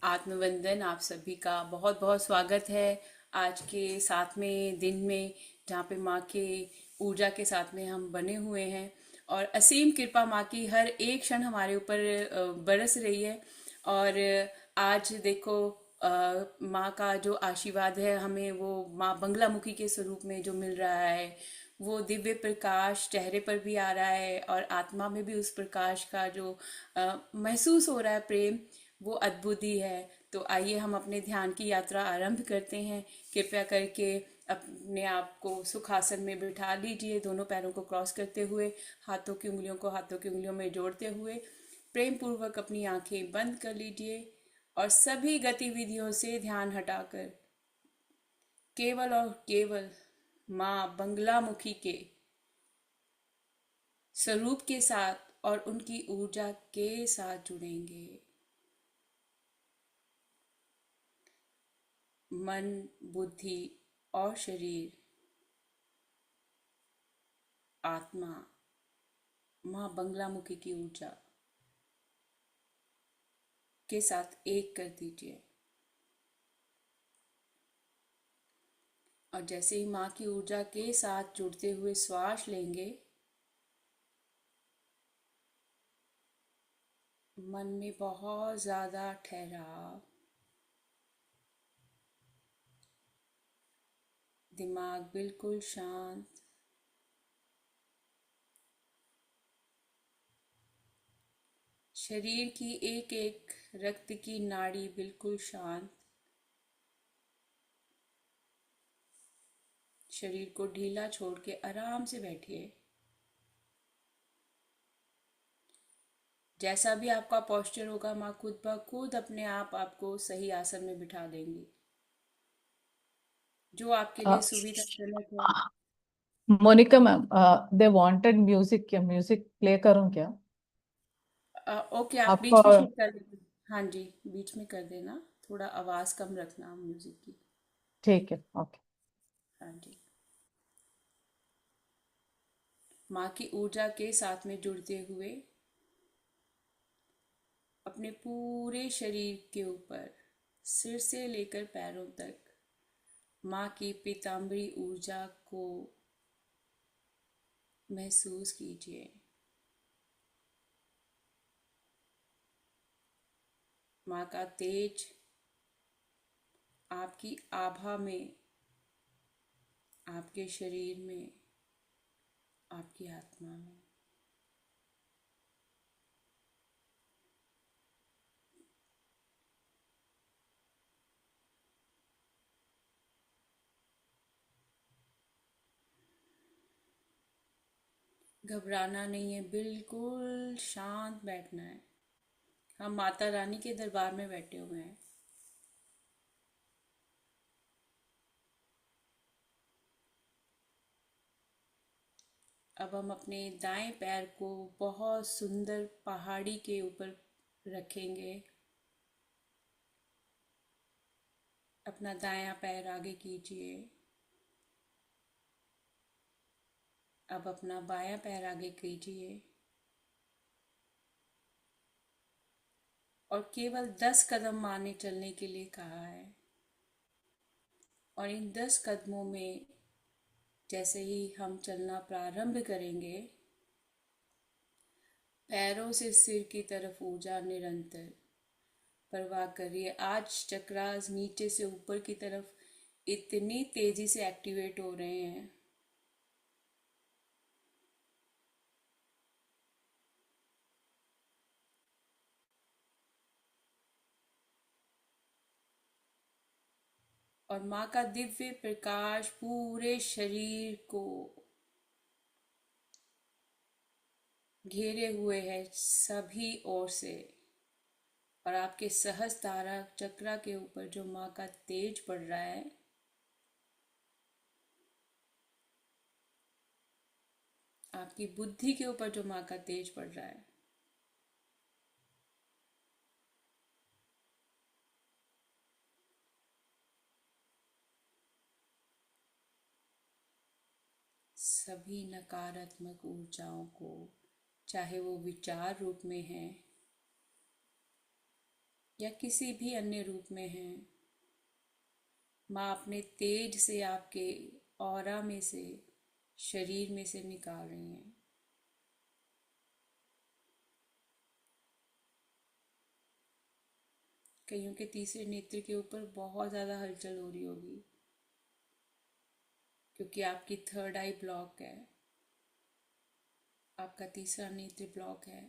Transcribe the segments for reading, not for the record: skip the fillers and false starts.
आत्मवंदन आप सभी का बहुत बहुत स्वागत है आज के 7वें दिन में, जहाँ पे माँ के ऊर्जा के साथ में हम बने हुए हैं। और असीम कृपा माँ की हर एक क्षण हमारे ऊपर बरस रही है। और आज देखो, माँ का जो आशीर्वाद है हमें, वो माँ बंगलामुखी के स्वरूप में जो मिल रहा है, वो दिव्य प्रकाश चेहरे पर भी आ रहा है और आत्मा में भी उस प्रकाश का जो महसूस हो रहा है प्रेम, वो अद्भुत ही है। तो आइए हम अपने ध्यान की यात्रा आरंभ करते हैं। कृपया करके अपने आप को सुखासन में बिठा लीजिए, दोनों पैरों को क्रॉस करते हुए, हाथों की उंगलियों को हाथों की उंगलियों में जोड़ते हुए प्रेम पूर्वक अपनी आंखें बंद कर लीजिए और सभी गतिविधियों से ध्यान हटाकर केवल और केवल माँ बंगलामुखी के स्वरूप के साथ और उनकी ऊर्जा के साथ जुड़ेंगे। मन, बुद्धि और शरीर, आत्मा, माँ बंगलामुखी की ऊर्जा के साथ एक कर दीजिए। और जैसे ही माँ की ऊर्जा के साथ जुड़ते हुए श्वास लेंगे, मन में बहुत ज्यादा ठहराव, दिमाग बिल्कुल शांत, शरीर की एक एक रक्त की नाड़ी बिल्कुल शांत, शरीर को ढीला छोड़ के आराम से बैठिए। जैसा भी आपका पोस्चर होगा, माँ खुद ब खुद अपने आप आपको सही आसन में बिठा देंगी, जो आपके लिए Uh, सुविधाजनक है। Monika ma'am, they wanted music, क्या म्यूजिक प्ले करूं क्या? ओके, आप आपको बीच में शिफ्ट कर देना। हाँ जी, बीच में कर देना। थोड़ा आवाज कम रखना म्यूजिक की। ठीक है, ओके। हाँ जी। माँ की ऊर्जा के साथ में जुड़ते हुए अपने पूरे शरीर के ऊपर, सिर से लेकर पैरों तक माँ की पीताम्बरी ऊर्जा को महसूस कीजिए। माँ का तेज आपकी आभा में, आपके शरीर में, आपकी आत्मा में। घबराना नहीं है, बिल्कुल शांत बैठना है। हम माता रानी के दरबार में बैठे हुए हैं। अब हम अपने दाएं पैर को बहुत सुंदर पहाड़ी के ऊपर रखेंगे। अपना दायां पैर आगे कीजिए। अब अपना बायां पैर आगे कीजिए और केवल 10 कदम माँ ने चलने के लिए कहा है। और इन 10 कदमों में जैसे ही हम चलना प्रारंभ करेंगे, पैरों से सिर की तरफ ऊर्जा निरंतर प्रवाह करिए। आज चक्रास नीचे से ऊपर की तरफ इतनी तेजी से एक्टिवेट हो रहे हैं। और माँ का दिव्य प्रकाश पूरे शरीर को घेरे हुए है सभी ओर से। और आपके सहस्त्रारा चक्रा के ऊपर जो माँ का तेज पड़ रहा है, आपकी बुद्धि के ऊपर जो माँ का तेज पड़ रहा है, सभी नकारात्मक ऊर्जाओं को, चाहे वो विचार रूप में है या किसी भी अन्य रूप में हैं, माँ अपने तेज से आपके ऑरा में से, शरीर में से निकाल रही हैं। कईयों के तीसरे नेत्र के ऊपर बहुत ज़्यादा हलचल हो रही होगी, क्योंकि आपकी थर्ड आई ब्लॉक है, आपका तीसरा नेत्र ब्लॉक है।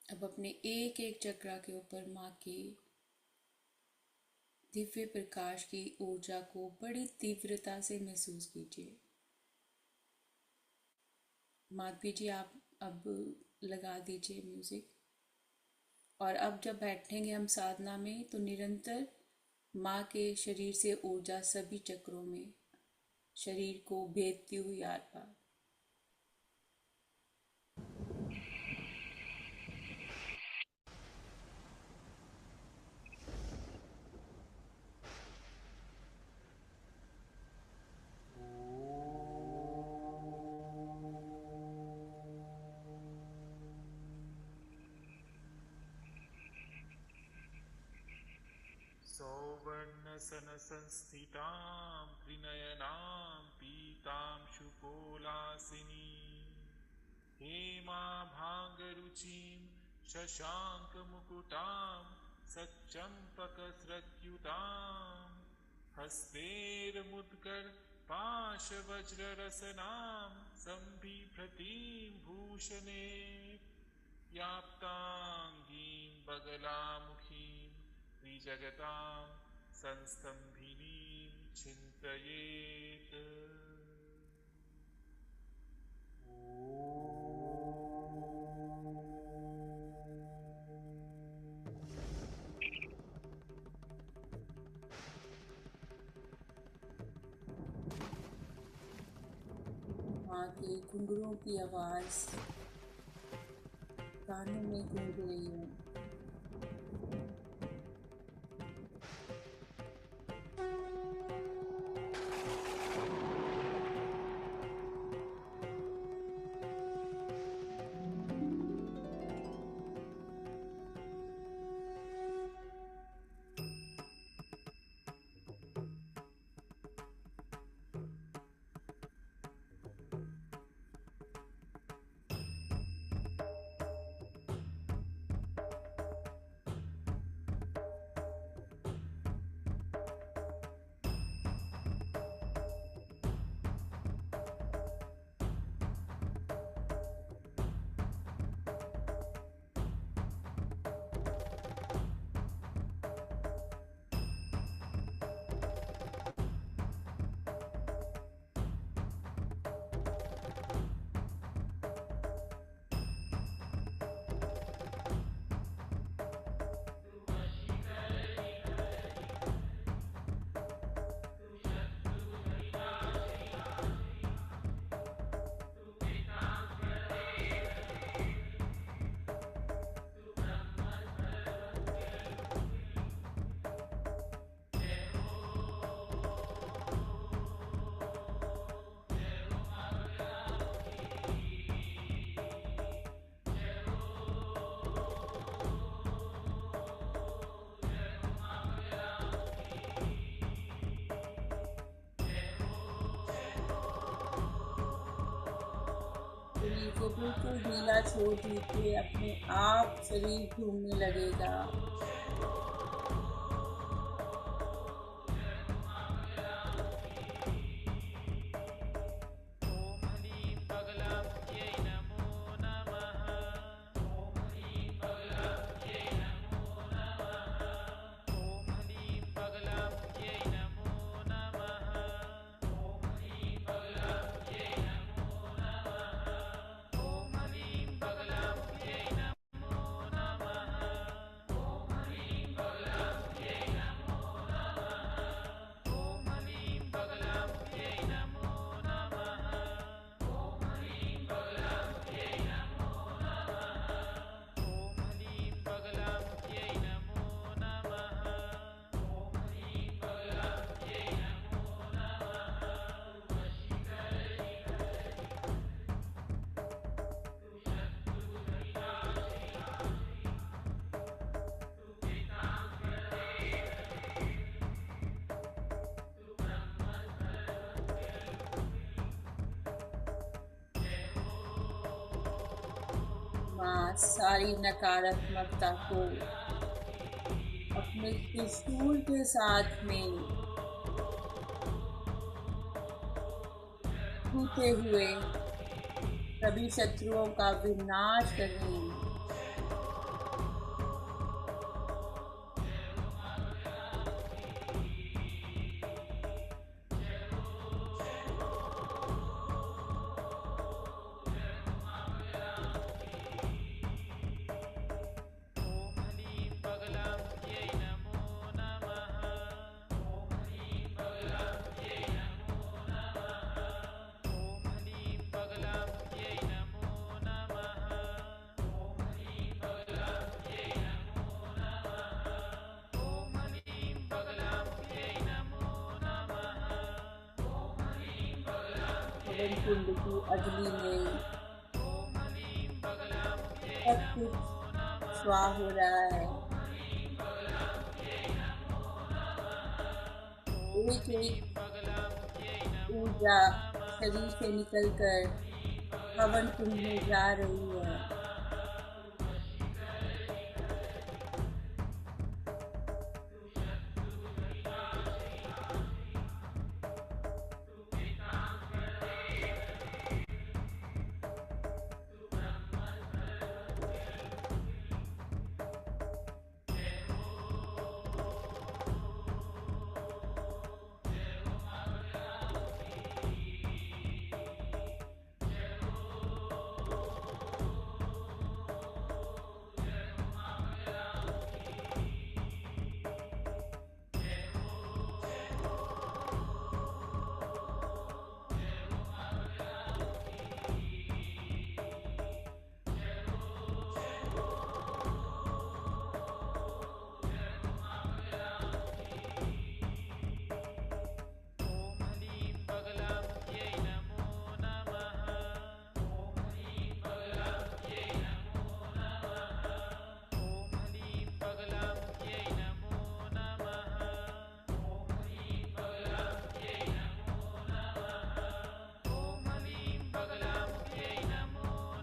अब अपने एक एक चक्रा के ऊपर माँ की दिव्य प्रकाश की ऊर्जा को बड़ी तीव्रता से महसूस कीजिए। माधवी जी, आप अब लगा दीजिए म्यूजिक। और अब जब बैठेंगे हम साधना में, तो निरंतर माँ के शरीर से ऊर्जा सभी चक्रों में शरीर को भेदती हुई आर पार। सौवर्णसनसंस्थितां त्रिनयनां पीतांशुकोलासिनीं हेमाभागरुचिं शशाङ्कमुकुटां सच्चम्पकस्रग्युतां हस्तैर्मुद्गर पाशवज्ररसनां सम्बिभ्रतीं भूषणे व्याप्ताङ्गीं बगलामुखीं त्रिजगतां संस्तंभिनीं चिन्तयेत्। माँ के घुंघरुओं की आवाज़ कानों में गूंज रही है। शरीर को बिल्कुल ढीला छोड़ दीजिए, अपने आप शरीर घूमने लगेगा। माँ सारी नकारात्मकता को अपने त्रिशूल के साथ में छूते हुए सभी शत्रुओं का विनाश कर रही हैं। हवन कुंड की अग्नि में सब कुछ स्वाह हो रहा है। एक एक ऊर्जा शरीर से निकलकर हवन कुंड में जा रही है।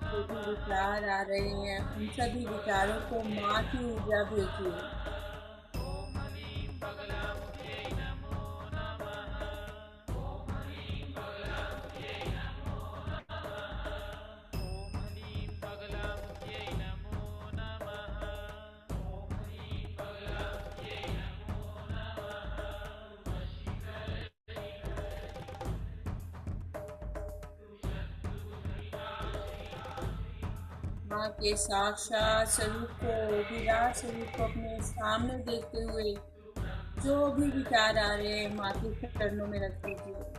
जो भी विचार आ रहे हैं उन सभी विचारों को माँ की ऊर्जा भेजिए। माँ के साक्षात स्वरूप को, विराट स्वरूप को अपने सामने देखते हुए जो भी विचार आ रहे हैं माँ के चरणों में रख दीजिए।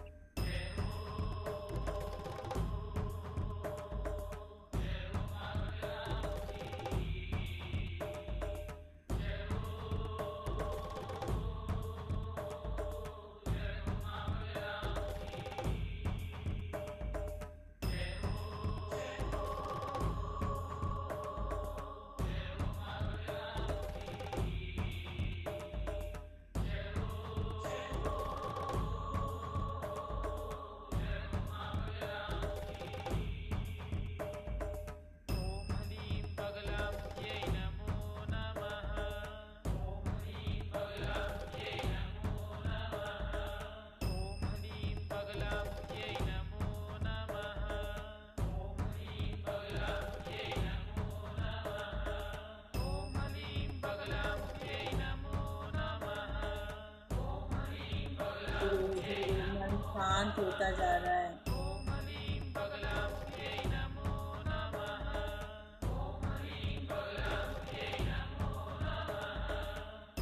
मन शांत होता जा रहा है।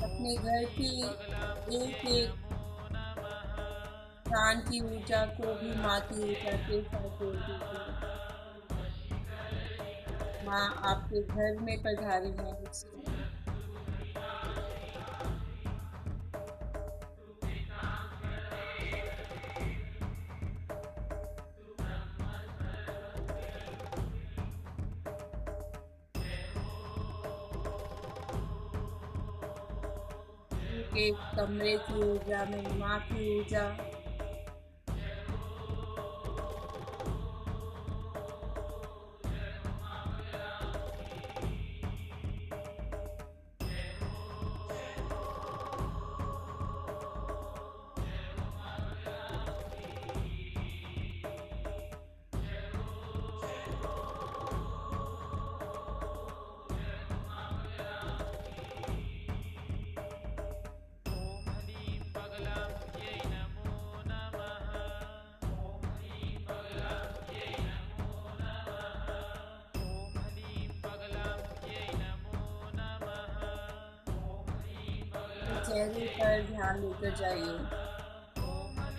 अपने घर की एक एक स्थान की ऊर्जा को भी माँ की ऊर्जा के साथ जोड़ दीजिए। माँ आपके घर में पधारी है। एक कमरे की ऊर्जा में माँ की ऊर्जा चेहरे पर ध्यान लेकर जाइए।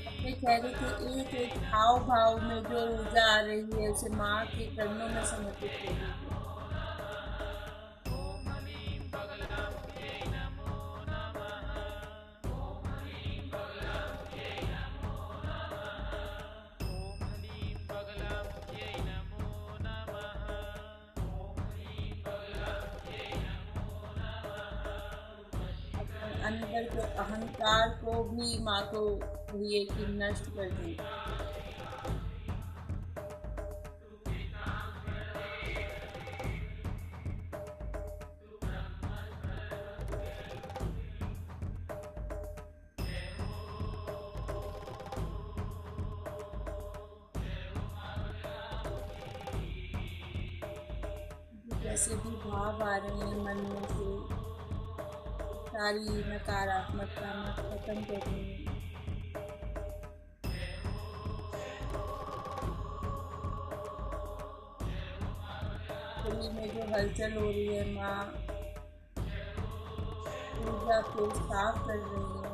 अपने चेहरे के एक एक हाव भाव में जो ऊर्जा आ रही है उसे माँ के चरणों में समर्पित कर दीजिए। अंदर के अहंकार को भी माँ को कहिए कि नष्ट कर दें। जैसे भी भाव आ रहे हैं मन में से सारी नकारात्मकता मत खत्म कर दें। शरीर में जो हलचल हो रही है माँ ऊर्जा को साफ कर रही है।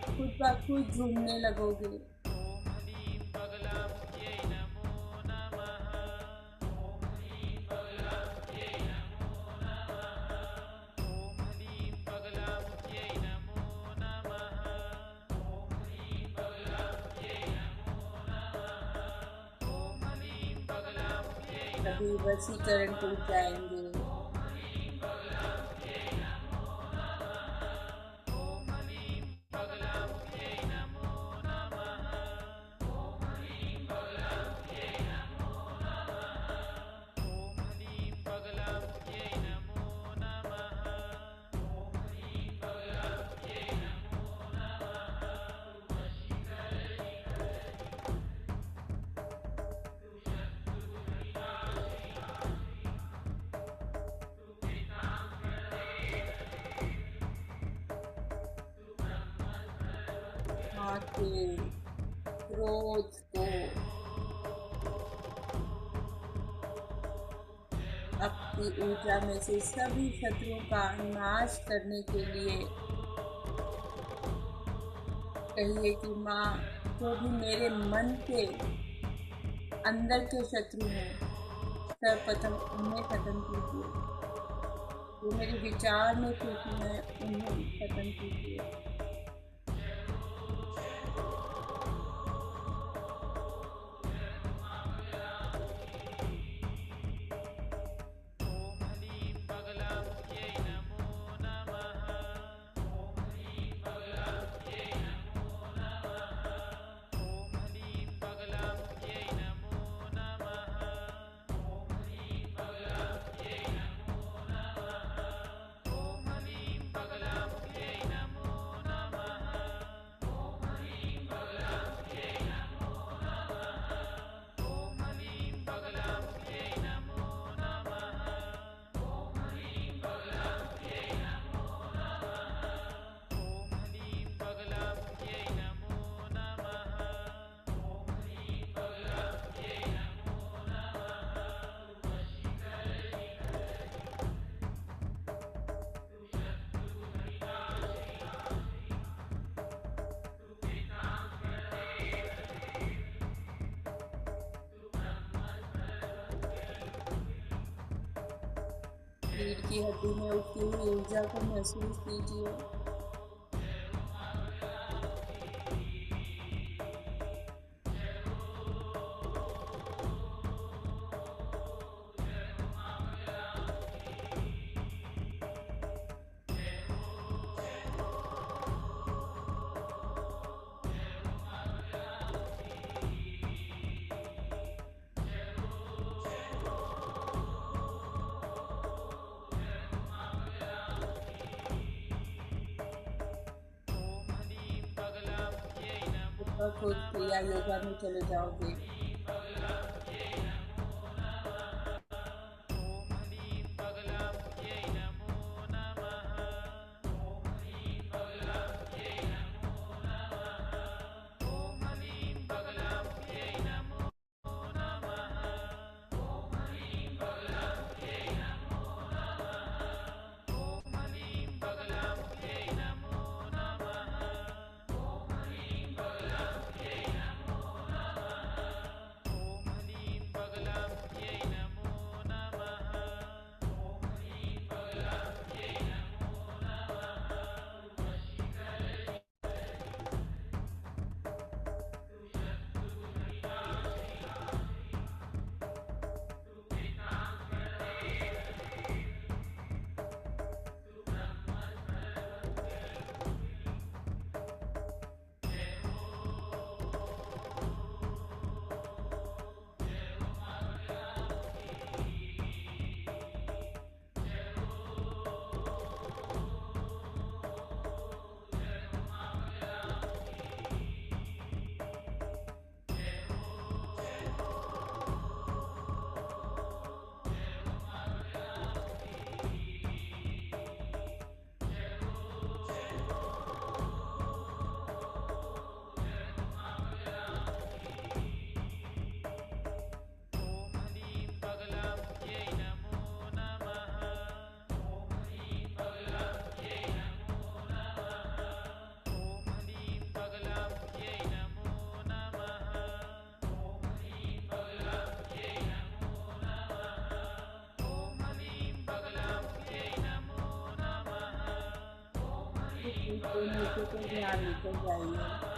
खुद ब खुद झूमने लगोगे। कभी वशीकरण टूट जाएंगे। माँ के क्रोध को अपनी ऊर्जा में से सभी शत्रुओं का नाश करने के लिए कहिए कि माँ जो भी मेरे मन के अंदर के शत्रु हैं सर्वप्रथम उन्हें खत्म कीजिए। जो मेरे विचार में त्रुटि है उन्हें खत्म कीजिए। रीढ़ की हड्डी में उठती हुई ऊर्जा को महसूस कीजिए। खुद क्रिया योगा में चले जाओगे। तो नीचे को ध्यान लेकर जाइए।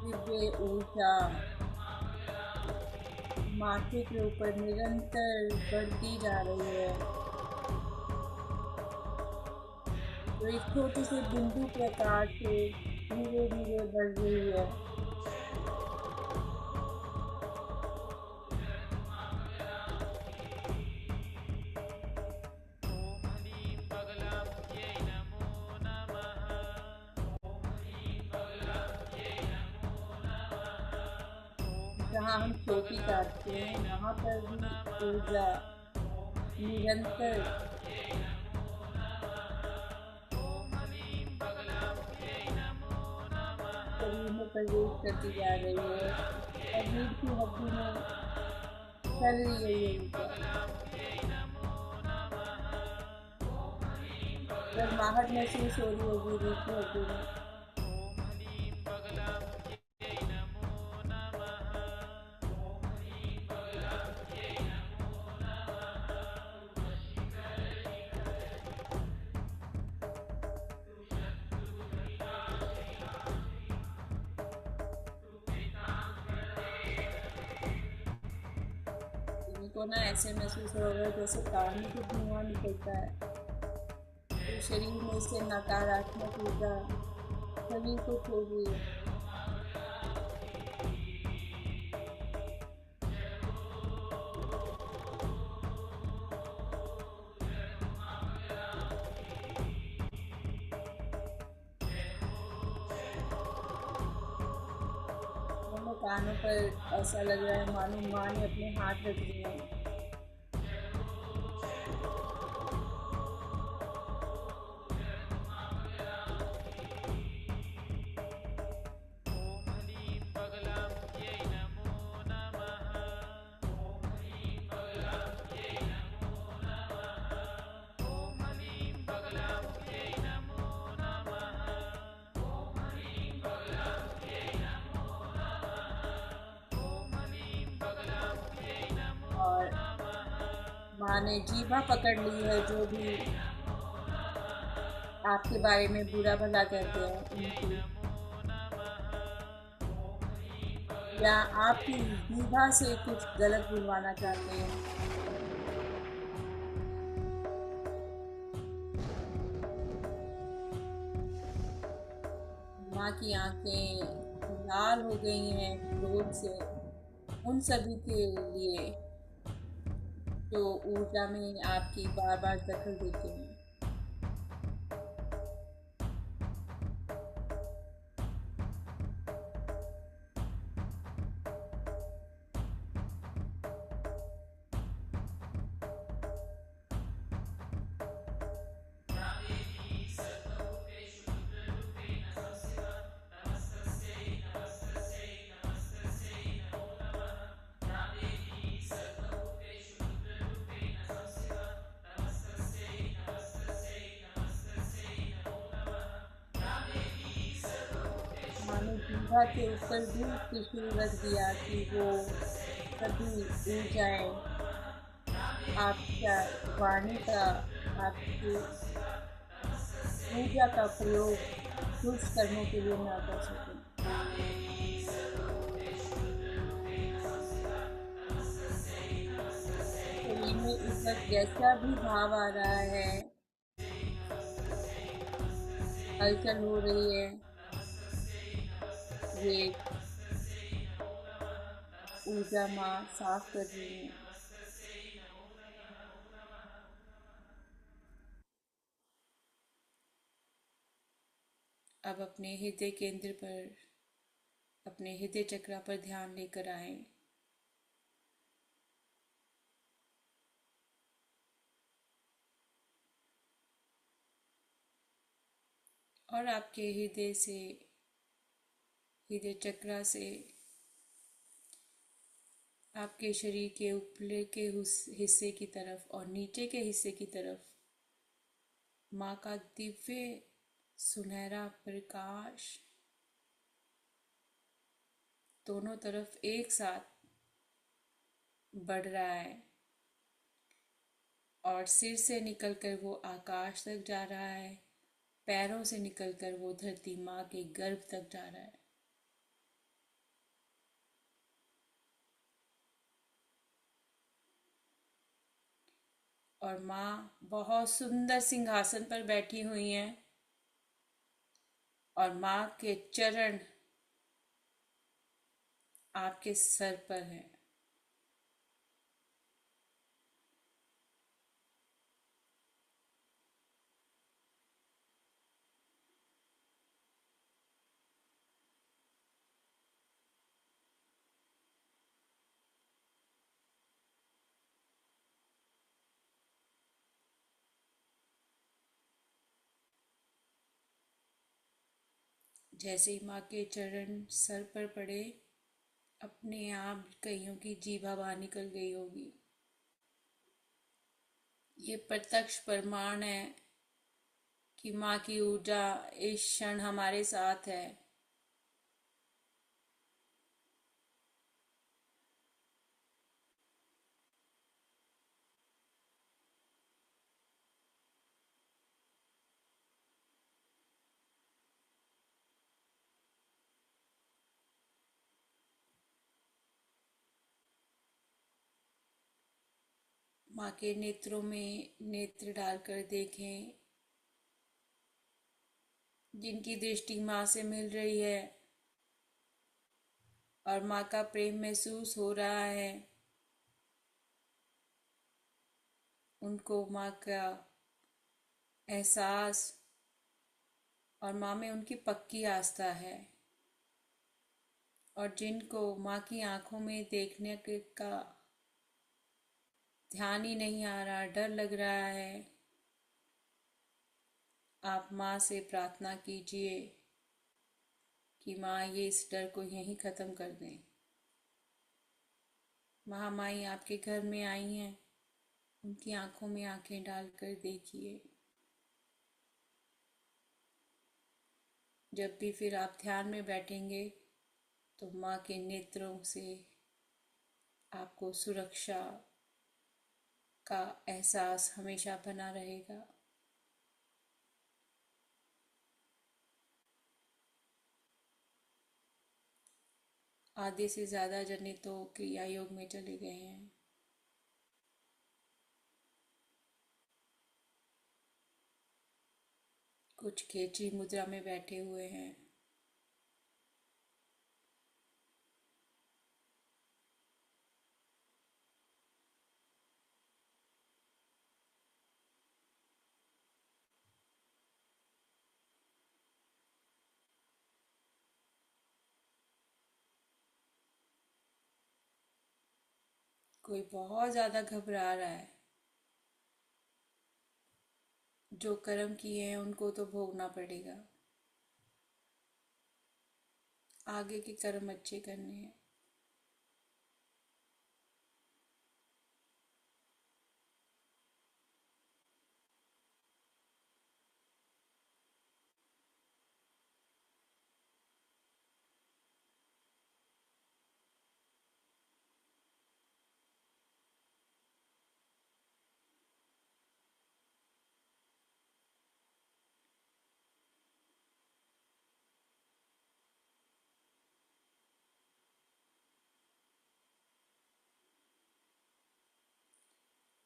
दिव्य ऊर्जा माथे के ऊपर निरंतर बढ़ती जा रही है। तो एक छोटे से बिंदु प्रकार से धीरे धीरे बढ़ रही है। जहाँ हम चोटी काटते हैं वहाँ पर भी ऊर्जा निरंतर शरीर में प्रवेश करती जा रही है और रीढ़ की हड्डी में चल रही है ये ऊर्जा। गर्माहट महसूस हो रही होगी रीढ़ की हड्डी में। को ना ऐसे महसूस हो रहा है जैसे कान में कुछ धुआं निकलता है। तो शरीर में से नकारात्मक ऊर्जा शरीर को छोड़ रही है। कानों पर ऐसा लग रहा है मानो माँ ने अपने हाथ रख दिए हैं। और माँ ने जीभा पकड़ ली है, जो भी आपके बारे में बुरा भला कहते हैं उनकी, या आपकी जीभा से कुछ गलत बुलवाना चाहते हैं। माँ की आंखें लाल हो गई हैं क्रोध से, उन सभी के लिए जो ऊर्जा में आपकी बार बार दखल देते हैं। मानो जीभा के ऊपर भी त्रिशूल रख दिया कि वो सभी ऊर्जाएं आपका वाणी का, आपकी ऊर्जा का प्रयोग दुष्ट कर्मों के लिए ना कर सकें। शरीर में इस वक्त जैसा भी भाव आ रहा है, हलचल हो रही है, ये ऊर्जा माँ साफ कर रही है। अब अपने हृदय केंद्र पर, अपने हृदय चक्र पर ध्यान लेकर आए। और आपके हृदय से, हृदय चक्र से आपके शरीर के ऊपरे के हिस्से की तरफ और नीचे के हिस्से की तरफ माँ का दिव्य सुनहरा प्रकाश दोनों तरफ एक साथ बढ़ रहा है और सिर से निकलकर वो आकाश तक जा रहा है, पैरों से निकलकर वो धरती माँ के गर्भ तक जा रहा है। और माँ बहुत सुंदर सिंहासन पर बैठी हुई हैं और माँ के चरण आपके सर पर हैं। जैसे ही माँ के चरण सर पर पड़े, अपने आप कईयों की जीभा बाहर निकल गई होगी। ये प्रत्यक्ष प्रमाण है कि माँ की ऊर्जा इस क्षण हमारे साथ है। माँ के नेत्रों में नेत्र डालकर देखें, जिनकी दृष्टि माँ से मिल रही है और माँ का प्रेम महसूस हो रहा है, उनको माँ का एहसास और माँ में उनकी पक्की आस्था है। और जिनको माँ की आंखों में देखने का ध्यान ही नहीं आ रहा, डर लग रहा है, आप माँ से प्रार्थना कीजिए कि माँ ये इस डर को यहीं ख़त्म कर दें। महामाई आपके घर में आई हैं, उनकी आंखों में आंखें डालकर देखिए। जब भी फिर आप ध्यान में बैठेंगे तो माँ के नेत्रों से आपको सुरक्षा का एहसास हमेशा बना रहेगा। आधे से ज़्यादा जने तो क्रिया योग में चले गए हैं। कुछ खेची मुद्रा में बैठे हुए हैं। कोई बहुत ज़्यादा घबरा रहा है। जो कर्म किए हैं उनको तो भोगना पड़ेगा, आगे के कर्म अच्छे करने हैं।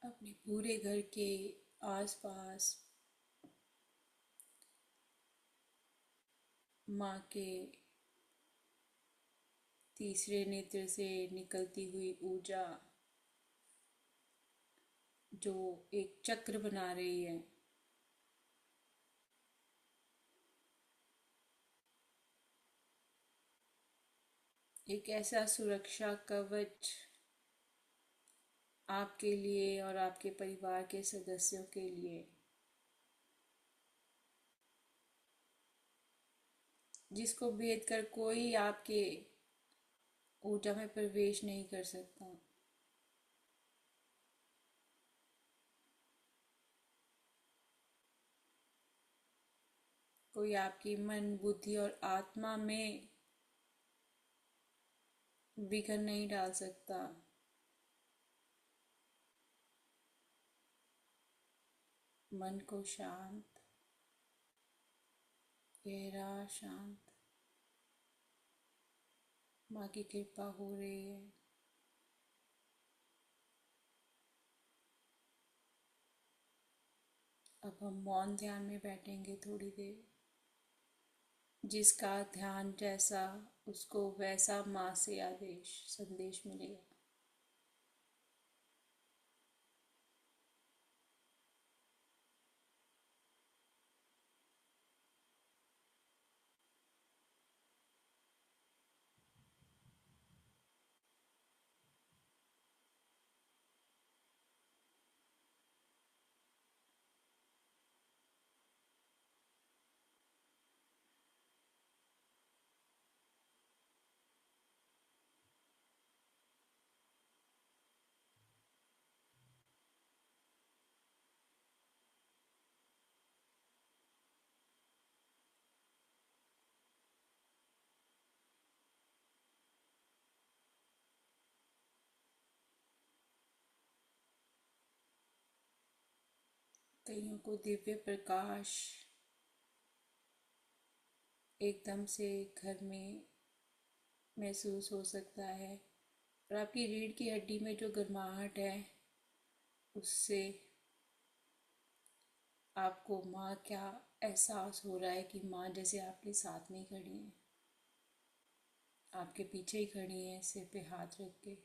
अपने पूरे घर के आसपास माँ के तीसरे नेत्र से निकलती हुई ऊर्जा जो एक चक्र बना रही है, एक ऐसा सुरक्षा कवच आपके लिए और आपके परिवार के सदस्यों के लिए जिसको भेद कर कोई आपके ऊर्जा में प्रवेश नहीं कर सकता। कोई आपकी मन, बुद्धि और आत्मा में विघ्न नहीं डाल सकता। मन को शांत, गहरा शांत, माँ की कृपा हो रही है। अब हम मौन ध्यान में बैठेंगे थोड़ी देर। जिसका ध्यान जैसा उसको वैसा माँ से आदेश संदेश मिलेगा। कईयों को दिव्य प्रकाश एकदम से घर में महसूस हो सकता है और आपकी रीढ़ की हड्डी में जो गर्माहट है उससे आपको माँ क्या एहसास हो रहा है कि माँ जैसे आपके साथ में ही खड़ी है, आपके पीछे ही खड़ी है, सिर पे हाथ रख के।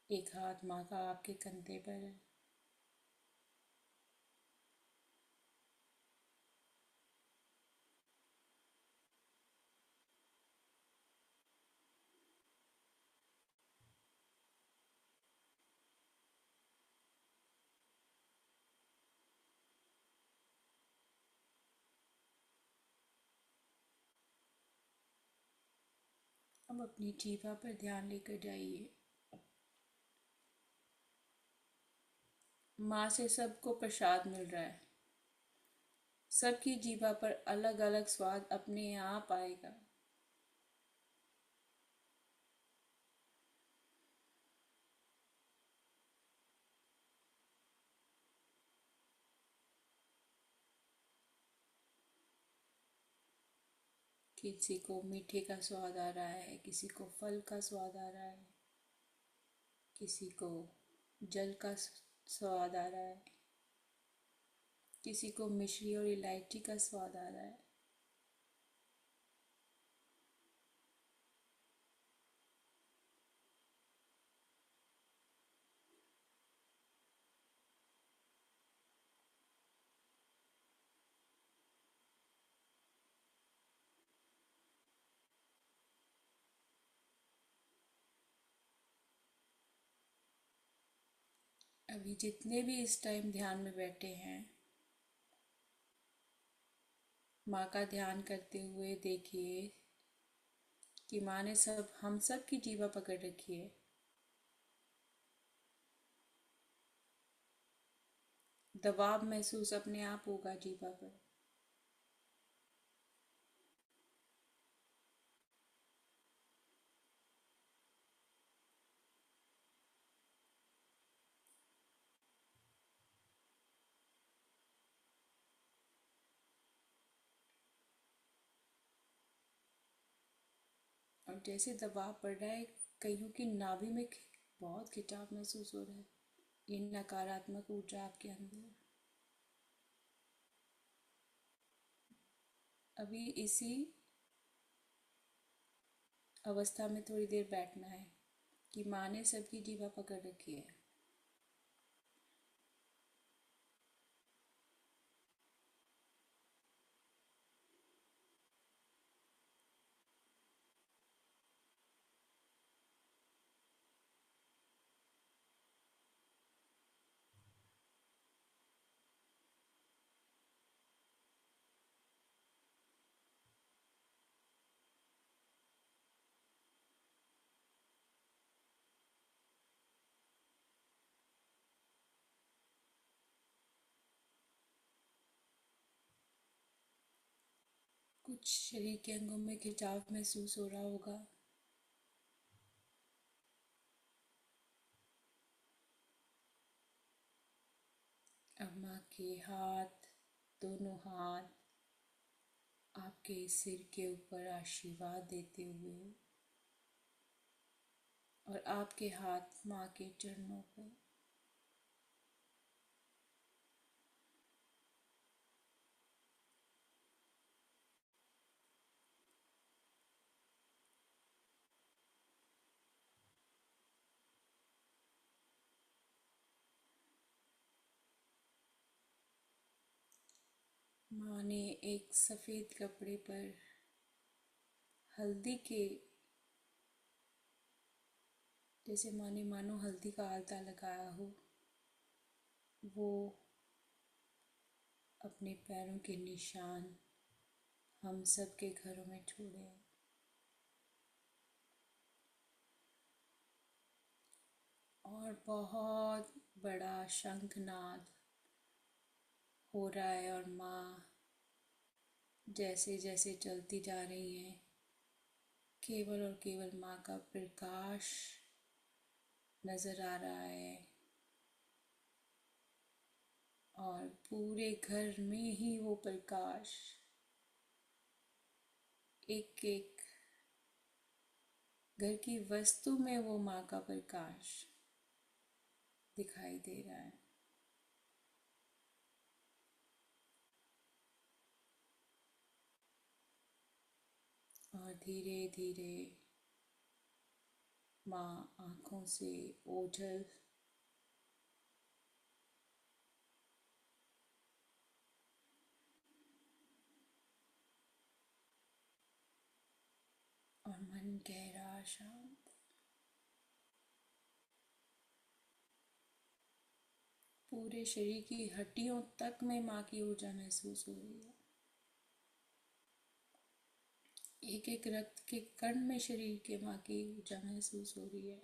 एक हाथ माँ का आपके कंधे पर है। अब अपनी जीभा पर ध्यान लेकर जाइए। माँ से सबको प्रसाद मिल रहा है। सबकी जीभा पर अलग अलग स्वाद अपने आप आएगा। किसी को मीठे का स्वाद आ रहा है, किसी को फल का स्वाद आ रहा है, किसी को जल का स्वाद आ रहा है, किसी को मिश्री और इलायची का स्वाद आ रहा है। अभी जितने भी इस टाइम ध्यान में बैठे हैं, माँ का ध्यान करते हुए देखिए कि माँ ने हम सब की जीभा पकड़ रखी है। दबाव महसूस अपने आप होगा जीभा पर। और जैसे दबाव पड़ रहा है, कईयों की नाभि में बहुत खिंचाव महसूस हो रहा है। ये नकारात्मक ऊर्जा आपके अंदर है। अभी इसी अवस्था में थोड़ी देर बैठना है कि माँ ने सबकी जीभा पकड़ रखी है। कुछ शरीर के अंगों में खिंचाव महसूस हो रहा होगा। अब माँ के हाथ, दोनों हाथ आपके सिर के ऊपर आशीर्वाद देते हुए और आपके हाथ माँ के चरणों पर। माँ ने एक सफ़ेद कपड़े पर हल्दी के, जैसे माँ ने मानो हल्दी का आलता लगाया हो, वो अपने पैरों के निशान हम सब के घरों में छोड़े। और बहुत बड़ा शंखनाद हो रहा है और माँ जैसे जैसे चलती जा रही हैं, केवल और केवल माँ का प्रकाश नजर आ रहा है और पूरे घर में ही वो प्रकाश, एक एक घर की वस्तु में वो माँ का प्रकाश दिखाई दे रहा है। और धीरे धीरे माँ आँखों से ओझल और मन गहरा शांत, पूरे शरीर की हड्डियों तक में माँ की ऊर्जा महसूस हो रही है। एक एक रक्त के कण में शरीर के माँ की ऊर्जा महसूस हो रही है।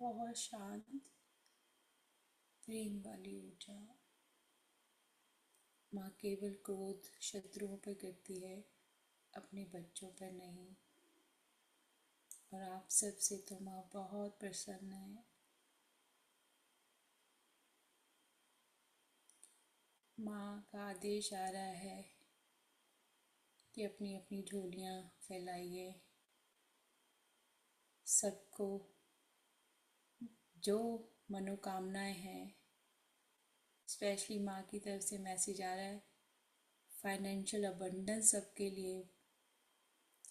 बहुत शांत प्रेम वाली ऊर्जा। माँ केवल क्रोध शत्रुओं पर करती है, अपने बच्चों पर नहीं। और आप सब से तो माँ बहुत प्रसन्न है। माँ का आदेश आ रहा है कि अपनी अपनी झोलियाँ फैलाइए, सबको जो मनोकामनाएं हैं, स्पेशली माँ की तरफ से मैसेज आ रहा है फाइनेंशियल अबंडेंस सबके लिए,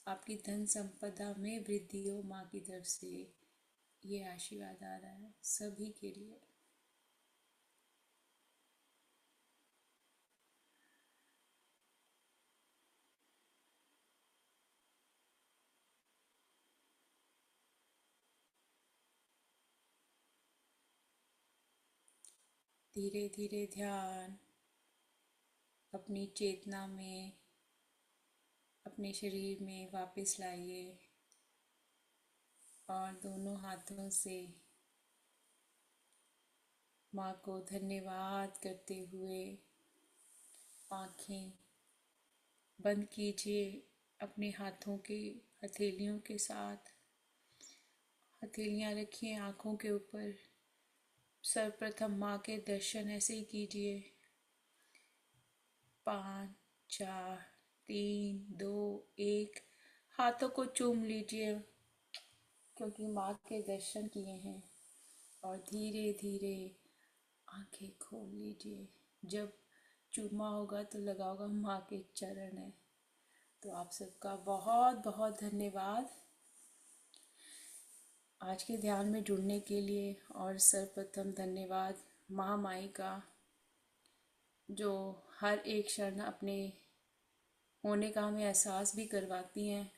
आपकी धन संपदा में वृद्धि हो, माँ की तरफ से ये आशीर्वाद आ रहा है सभी के लिए। धीरे धीरे ध्यान अपनी चेतना में, अपने शरीर में वापस लाइए और दोनों हाथों से माँ को धन्यवाद करते हुए आँखें बंद कीजिए। अपने हाथों के हथेलियों के साथ हथेलियाँ रखिए आँखों के ऊपर। सर्वप्रथम माँ के दर्शन ऐसे ही कीजिए। 5 4 3 2 1 हाथों को चूम लीजिए क्योंकि माँ के दर्शन किए हैं। और धीरे धीरे आंखें खोल लीजिए। जब चूमा होगा तो लगा होगा माँ के चरण है। तो आप सबका बहुत बहुत धन्यवाद आज के ध्यान में जुड़ने के लिए। और सर्वप्रथम धन्यवाद महामाई का, जो हर एक क्षण अपने होने का हमें एहसास भी करवाती हैं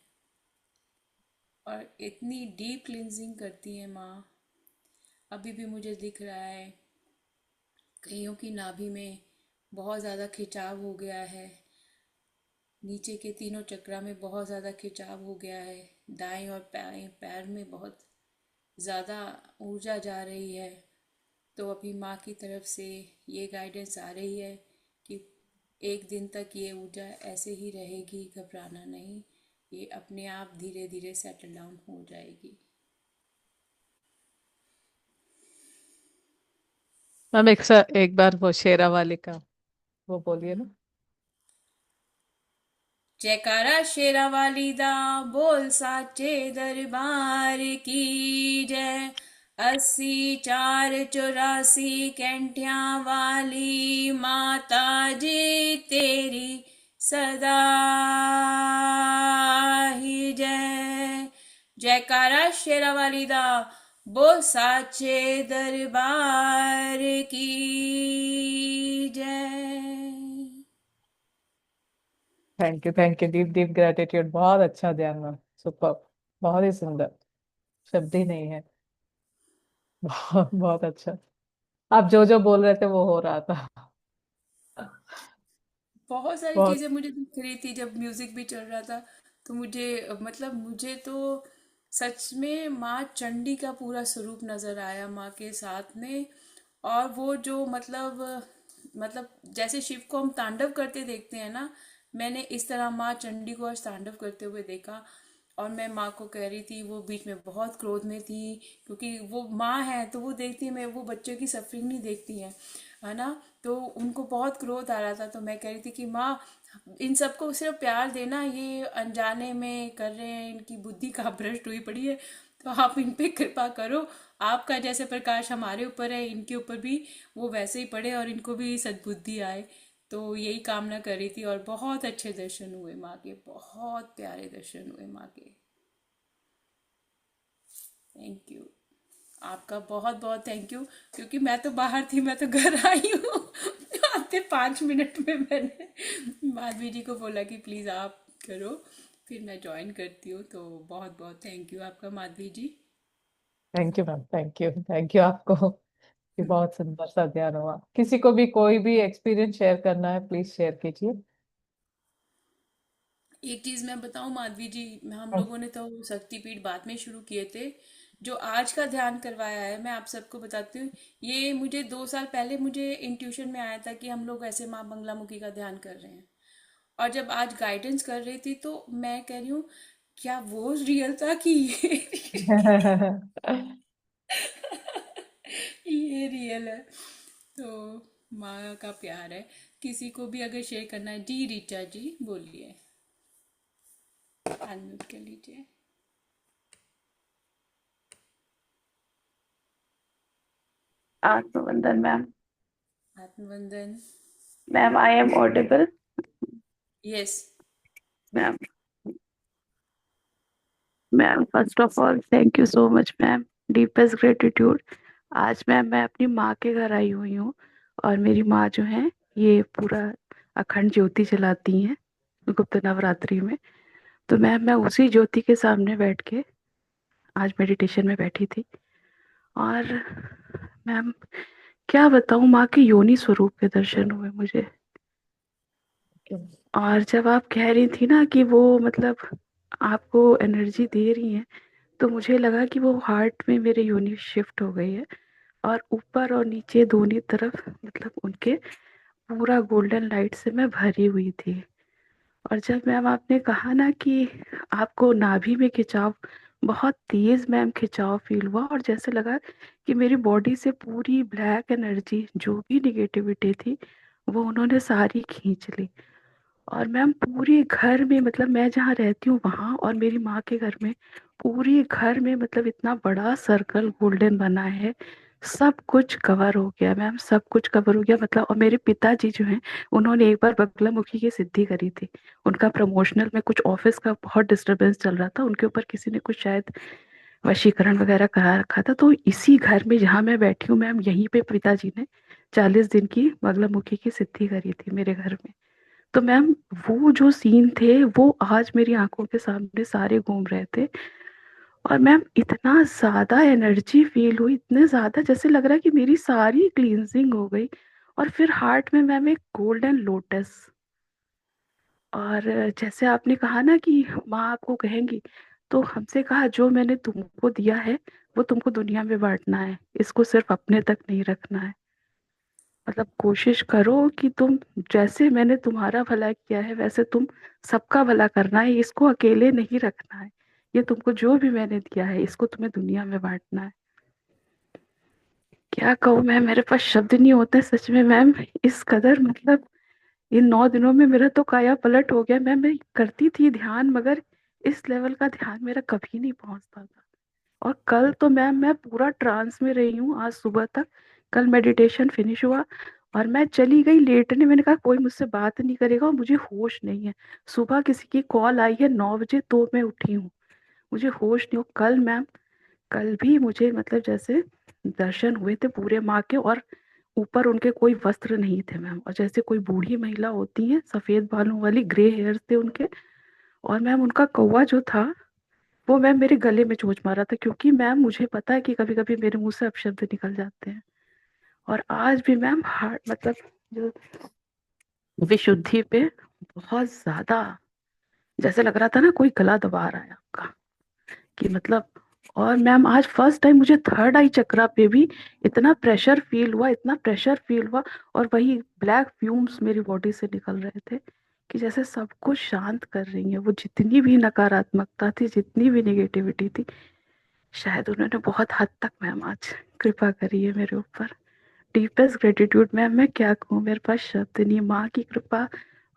और इतनी डीप क्लिनजिंग करती है माँ। अभी भी मुझे दिख रहा है कईयों की नाभि में बहुत ज़्यादा खिंचाव हो गया है, नीचे के तीनों चक्रा में बहुत ज़्यादा खिंचाव हो गया है, दाएं और बाएं पैर में बहुत ज़्यादा ऊर्जा जा रही है। तो अभी माँ की तरफ से ये गाइडेंस आ रही है कि एक दिन तक ये ऊर्जा ऐसे ही रहेगी, घबराना नहीं, ये अपने आप धीरे धीरे सेटल डाउन हो जाएगी। मैम एक बार वो शेरा वाली का वो बोलिए ना। जयकारा शेरा वाली दा, बोल साचे दरबार की जय। 84 84 कैंठिया वाली माता जी तेरी सदा ही जय। जयकारा शेरा वाली दा, बोल साचे दरबार की जय। Thank you, deep deep gratitude, बहुत अच्छा ध्यान मैम, सुपर, बहुत ही सुंदर, शब्द ही नहीं है। बहुत बहुत अच्छा। आप जो जो बोल रहे थे वो हो रहा था। बहुत सारी बहुत। चीजें मुझे दिख रही थी जब म्यूजिक भी चल रहा था। तो मुझे मतलब मुझे तो सच में माँ चंडी का पूरा स्वरूप नजर आया माँ के साथ में। और वो जो मतलब जैसे शिव को हम तांडव करते देखते हैं ना, मैंने इस तरह माँ चंडी को आज तांडव करते हुए देखा। और मैं माँ को कह रही थी, वो बीच में बहुत क्रोध में थी, क्योंकि वो माँ है तो वो देखती है, मैं वो बच्चों की सफरिंग नहीं देखती है ना। तो उनको बहुत क्रोध आ रहा था, तो मैं कह रही थी कि माँ, इन सबको सिर्फ प्यार देना, ये अनजाने में कर रहे हैं, इनकी बुद्धि का भ्रष्ट हुई पड़ी है, तो आप इन पे कृपा करो। आपका जैसे प्रकाश हमारे ऊपर है, इनके ऊपर भी वो वैसे ही पड़े और इनको भी सद्बुद्धि आए। तो यही कामना कर रही थी, और बहुत अच्छे दर्शन हुए माँ के, बहुत प्यारे दर्शन हुए माँ के। Thank you. आपका बहुत बहुत थैंक यू, क्योंकि मैं तो बाहर थी, मैं तो घर आई हूँ। आते 5 मिनट में मैंने माधवी जी को बोला कि प्लीज़ आप करो, फिर मैं ज्वाइन करती हूँ। तो बहुत बहुत थैंक यू आपका Madhavi ji. Thank you ma'am, thank you आपको, कि बहुत सुंदर सा ध्यान हुआ। किसी को भी कोई भी एक्सपीरियंस शेयर करना है प्लीज शेयर कीजिए। एक चीज मैं बताऊं माधवी जी, हम लोगों ने तो शक्तिपीठ बाद में शुरू किए थे। जो आज का ध्यान करवाया है, मैं आप सबको बताती हूँ, ये मुझे 2 साल पहले मुझे इंट्यूशन में आया था कि हम लोग ऐसे माँ बंगलामुखी का ध्यान कर रहे हैं। और जब आज गाइडेंस कर रही थी तो मैं कह रही हूँ, क्या वो रियल था कि ये रियल है। तो माँ का प्यार है। किसी को भी अगर शेयर करना है, जी रीचा जी बोलिए, अनम्यूट कर लीजिए। आत्मवंदन मैम। आत्मवंदन। Ma'am I am audible. Yes. Ma'am, ma'am first of all thank you so much ma'am, deepest gratitude. आज मैम मैं अपनी माँ के घर आई हुई हूँ, और मेरी माँ जो है ये पूरा अखंड ज्योति जलाती हैं गुप्त नवरात्रि में। तो मैम मैं उसी ज्योति के सामने बैठ के आज मेडिटेशन में बैठी थी। और मैम क्या बताऊँ, माँ के योनि स्वरूप के दर्शन हुए मुझे। और जब आप कह रही थी ना कि वो मतलब आपको एनर्जी दे रही हैं, तो मुझे लगा कि वो हार्ट में मेरे योनि शिफ्ट हो गई है, और ऊपर और नीचे दोनों तरफ मतलब उनके पूरा गोल्डन लाइट से मैं भरी हुई थी। और जब मैम आपने कहा ना कि आपको नाभि में खिंचाव, बहुत तेज मैम खिंचाव फील हुआ, और जैसे लगा कि मेरी बॉडी से पूरी ब्लैक एनर्जी जो भी निगेटिविटी थी वो उन्होंने सारी खींच ली। और मैम पूरे घर में मतलब मैं जहाँ रहती हूँ वहाँ और मेरी माँ के घर में, पूरे घर में मतलब इतना बड़ा सर्कल गोल्डन बना है। सब कुछ कवर हो गया मैम, सब कुछ कवर हो गया मतलब। और मेरे पिताजी जो हैं उन्होंने एक बार बगलामुखी की सिद्धि करी थी। उनका प्रमोशनल में कुछ ऑफिस का बहुत डिस्टरबेंस चल रहा था, उनके ऊपर किसी ने कुछ शायद वशीकरण वगैरह करा रखा था। तो इसी घर में जहाँ मैं बैठी हूँ मैम, यहीं पे पिताजी ने 40 दिन की बगलामुखी की सिद्धि करी थी मेरे घर में। तो मैम वो जो सीन थे वो आज मेरी आंखों के सामने सारे घूम रहे थे। और मैम इतना ज्यादा एनर्जी फील हुई, इतने ज्यादा जैसे लग रहा है कि मेरी सारी क्लींजिंग हो गई। और फिर हार्ट में मैम एक गोल्डन लोटस। और जैसे आपने कहा ना कि माँ आपको कहेंगी, तो हमसे कहा जो मैंने तुमको दिया है वो तुमको दुनिया में बांटना है, इसको सिर्फ अपने तक नहीं रखना है। मतलब कोशिश करो कि तुम, जैसे मैंने तुम्हारा भला किया है वैसे तुम सबका भला करना है, इसको अकेले नहीं रखना है। ये तुमको जो भी मैंने दिया है इसको तुम्हें दुनिया में बांटना है। क्या कहूँ मैं, मेरे पास शब्द नहीं होते सच में मैम। इस कदर मतलब इन 9 दिनों में मेरा तो काया पलट हो गया। मैं करती थी ध्यान, मगर इस लेवल का ध्यान मेरा कभी नहीं पहुंचता था। और कल तो मैम मैं पूरा ट्रांस में रही हूँ आज सुबह तक। कल मेडिटेशन फिनिश हुआ और मैं चली गई लेटने। मैंने कहा कोई मुझसे बात नहीं करेगा और मुझे होश नहीं है। सुबह किसी की कॉल आई है 9 बजे तो मैं उठी हूँ, मुझे होश नहीं हो। कल मैम, कल भी मुझे मतलब जैसे दर्शन हुए थे पूरे माँ के, और ऊपर उनके कोई वस्त्र नहीं थे मैम, और जैसे कोई बूढ़ी महिला होती है सफेद बालों वाली, ग्रे हेयर थे उनके। और मैम उनका कौवा जो था वो मैम मेरे गले में चोंच मारा था, क्योंकि मैम मुझे पता है कि कभी कभी मेरे मुंह से अपशब्द निकल जाते हैं। और आज भी मैम हार्ट मतलब जो विशुद्धि पे बहुत ज्यादा जैसे लग रहा था ना कोई गला दबा रहा है आपका, कि मतलब। और मैम आज फर्स्ट टाइम मुझे थर्ड आई चक्रा पे भी इतना प्रेशर फील हुआ, इतना प्रेशर फील हुआ। और वही ब्लैक फ्यूम्स मेरी बॉडी से निकल रहे थे, कि जैसे सब कुछ शांत कर रही है वो। जितनी भी नकारात्मकता थी, जितनी भी नेगेटिविटी थी, शायद उन्होंने बहुत हद तक मैम आज कृपा करी है मेरे ऊपर। डीपेस्ट ग्रेटिट्यूड मैम, मैं क्या कहूँ, मेरे पास शब्द नहीं। माँ की कृपा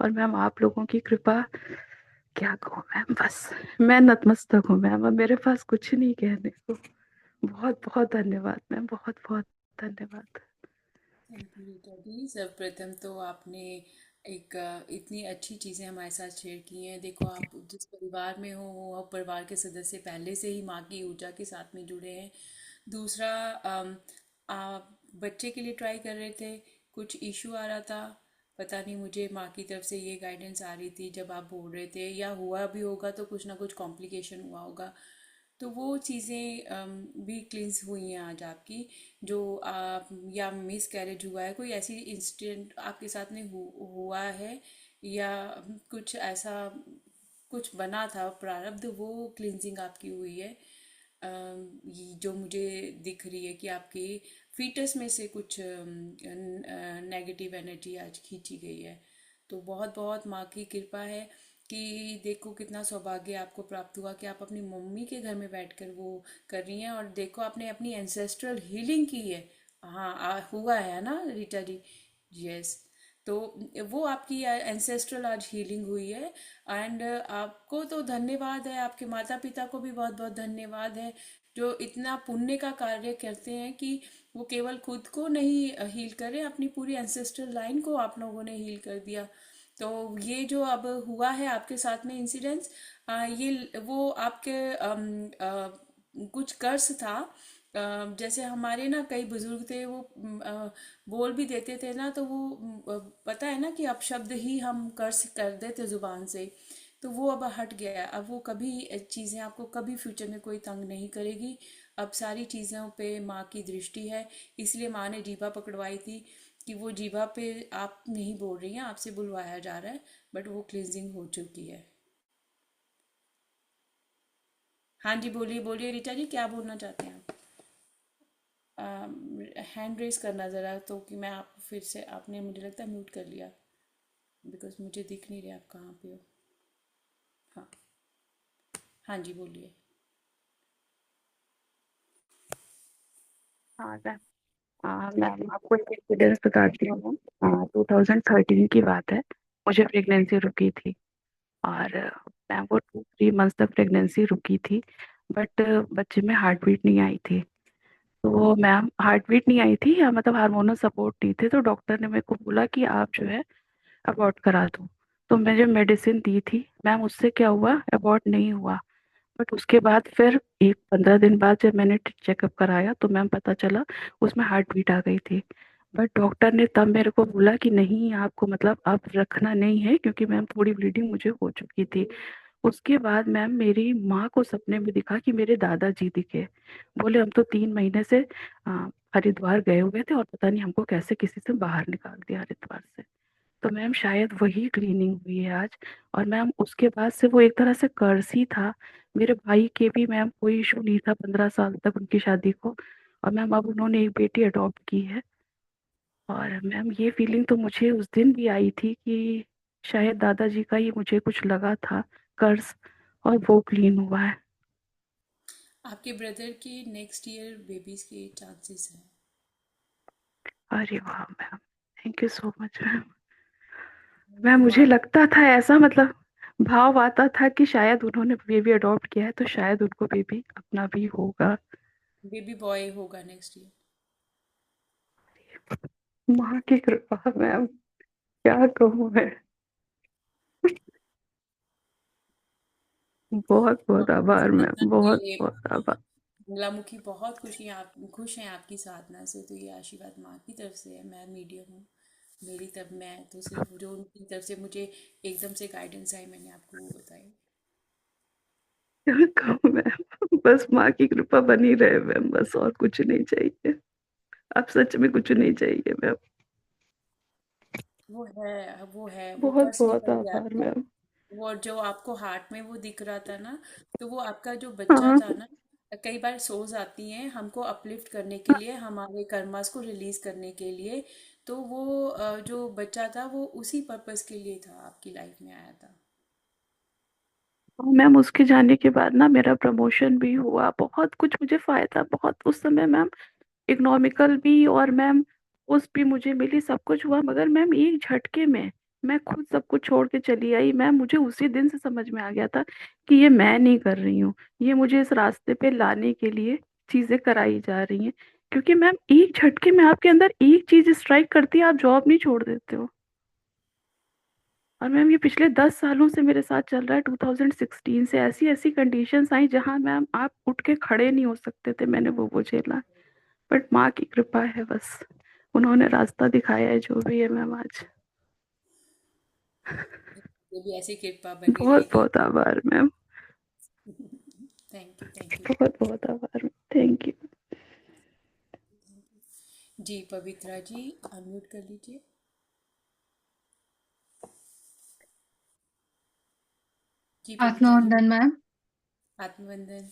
और मैम आप लोगों की कृपा, क्या कहूँ मैम, बस मैं नतमस्तक हूँ मैम, अब मेरे पास कुछ नहीं कहने को। बहुत बहुत धन्यवाद मैम, बहुत बहुत धन्यवाद। Thank you Rita ji. सर्वप्रथम तो आपने एक इतनी अच्छी चीज़ें हमारे साथ शेयर की हैं। देखो, आप जिस परिवार में हो वो परिवार के सदस्य पहले से ही माँ की ऊर्जा के साथ में जुड़े हैं। दूसरा, आप बच्चे के लिए ट्राई कर रहे थे, कुछ इशू आ रहा था, पता नहीं, मुझे माँ की तरफ से ये गाइडेंस आ रही थी जब आप बोल रहे थे, या हुआ भी होगा तो कुछ ना कुछ कॉम्प्लिकेशन हुआ होगा। तो वो चीज़ें भी क्लिंस हुई हैं आज आपकी। जो आप, या मिस कैरेज हुआ है, कोई ऐसी इंसिडेंट आपके साथ में हुआ है, या कुछ ऐसा कुछ बना था प्रारब्ध, वो क्लिनजिंग आपकी हुई है। ये जो मुझे दिख रही है कि आपके फीटस में से कुछ नेगेटिव एनर्जी आज खींची गई है। तो बहुत बहुत माँ की कृपा है कि देखो कितना सौभाग्य आपको प्राप्त हुआ कि आप अपनी मम्मी के घर में बैठकर वो कर रही हैं, और देखो आपने अपनी एंसेस्ट्रल हीलिंग की है। हाँ, हुआ है ना रीटा जी? यस। तो वो आपकी एंसेस्ट्रल आज हीलिंग हुई है। एंड आपको तो धन्यवाद है, आपके माता पिता को भी बहुत बहुत धन्यवाद है, जो इतना पुण्य का कार्य करते हैं कि वो केवल खुद को नहीं हील कर रहे, अपनी पूरी एंसेस्ट्रल लाइन को आप लोगों ने हील कर दिया। तो ये जो अब हुआ है आपके साथ में इंसिडेंट्स, ये वो आपके कुछ कर्स था। जैसे हमारे ना कई बुजुर्ग थे, वो बोल भी देते थे ना, तो वो पता है ना कि अपशब्द ही हम कर्स कर देते जुबान से। तो वो अब हट गया है। अब वो कभी चीज़ें आपको कभी फ्यूचर में कोई तंग नहीं करेगी। अब सारी चीज़ों पे माँ की दृष्टि है। इसलिए माँ ने जीभा पकड़वाई थी कि वो जीभा पे आप नहीं बोल रही हैं, आपसे बुलवाया जा रहा है, बट वो क्लींजिंग हो चुकी है। हाँ जी, बोलिए बोलिए रीटा जी, क्या बोलना चाहते हैं आप? हैंड रेस करना ज़रा, तो कि मैं आप फिर से, आपने मुझे लगता है म्यूट कर लिया, बिकॉज मुझे दिख नहीं रहा आप कहाँ पे हो। हाँ, हाँ जी, बोलिए। हाँ मैम, मैम आपको एक इंसिडेंस बताती हूँ। 2013 की बात है, मुझे प्रेगनेंसी रुकी थी। और मैम वो 2-3 मंथ्स तक प्रेगनेंसी रुकी थी, बट बच्चे में हार्ट बीट नहीं आई थी। तो मैम हार्ट बीट नहीं आई थी, या मतलब हार्मोनल सपोर्ट नहीं थे, तो डॉक्टर ने मेरे को बोला कि आप जो है अबॉर्ट करा दो। तो मैं जो मेडिसिन दी थी मैम, उससे क्या हुआ, अबॉर्ट नहीं हुआ। बट उसके बाद फिर एक 15 दिन बाद जब मैंने चेकअप कराया तो मैम पता चला उसमें हार्ट बीट आ गई थी। बट डॉक्टर ने तब मेरे को बोला कि नहीं, आपको मतलब अब रखना नहीं है, क्योंकि मैम थोड़ी ब्लीडिंग मुझे हो चुकी थी। उसके बाद मैम मेरी माँ को सपने में दिखा कि मेरे दादाजी दिखे। बोले हम तो 3 महीने से हरिद्वार गए हुए थे और पता नहीं हमको कैसे किसी से बाहर निकाल दिया हरिद्वार से। तो मैम शायद वही क्लीनिंग हुई है आज। और मैम उसके बाद से वो एक तरह से कर्ज ही था। मेरे भाई के भी मैम कोई इशू नहीं था 15 साल तक उनकी शादी को। और मैम अब उन्होंने एक बेटी अडॉप्ट की है। और मैम ये फीलिंग तो मुझे उस दिन भी आई थी कि शायद दादाजी का ही मुझे कुछ लगा था कर्ज, और वो क्लीन हुआ है। आपके ब्रदर की नेक्स्ट ईयर बेबीज के चांसेस हैं। अरे वाह ma'am, thank you so much ma'am. Ma'am मुझे माँ लगता था ऐसा, मतलब भाव आता था कि शायद उन्होंने बेबी अडॉप्ट किया है तो शायद उनको बेबी अपना भी होगा। बेबी बॉय होगा नेक्स्ट ईयर। माँ की कृपा मैम, क्या कहूँ मैं। बहुत बहुत आभार मैम, बहुत ये बहुत आभार। मंगलामुखी बहुत खुश हैं आपकी साधना से, तो ये आशीर्वाद माँ की तरफ से है। मैं मीडियम हूँ, मेरी तरफ मैं तो सिर्फ जो उनकी तरफ से मुझे एकदम से गाइडेंस आई मैंने आपको वो बताई। क्या कहूँ मैम, बस माँ की कृपा बनी रहे मैम, बस और कुछ नहीं चाहिए। अब सच में कुछ नहीं चाहिए मैम। वो बहुत कष्ट बहुत निकल गया आभार आपका। मैम। वो और जो आपको हार्ट में वो दिख रहा था ना, तो वो आपका जो बच्चा हाँ था ना। कई बार सोज आती हैं हमको अपलिफ्ट करने के लिए, हमारे कर्मास को रिलीज करने के लिए। तो वो जो बच्चा था वो उसी पर्पस के लिए था, आपकी लाइफ में आया था। हाँ मैम, उसके जाने के बाद ना मेरा प्रमोशन भी हुआ, बहुत कुछ मुझे फायदा, बहुत उस समय मैम इकोनॉमिकल भी, और मैम पोस्ट भी मुझे मिली, सब कुछ हुआ। मगर मैम एक झटके में मैं खुद सब कुछ छोड़ के चली आई मैम। मुझे उसी दिन से समझ में आ गया था कि ये मैं नहीं कर रही हूँ, ये मुझे इस रास्ते पे लाने के लिए चीजें कराई जा रही हैं। क्योंकि मैम एक झटके में आपके अंदर एक चीज स्ट्राइक करती है, आप जॉब नहीं छोड़ देते हो। और मैम ये पिछले 10 सालों से मेरे साथ चल रहा है। 2016 से ऐसी ऐसी कंडीशंस आई जहां मैम आप उठ के खड़े नहीं हो सकते थे, मैंने वो झेला। बट माँ की कृपा है बस, उन्होंने रास्ता दिखाया है जो भी है मैम आज। ये भी ऐसी कृपा बनी बहुत रहेगी। बहुत आभार ma'am, thank you, thank you. बहुत बहुत आभार, थैंक यू। जी पवित्रा जी, अनम्यूट कर लीजिए। जी पवित्रा जी, Atmavandan, ma'am. आत्मवंदन।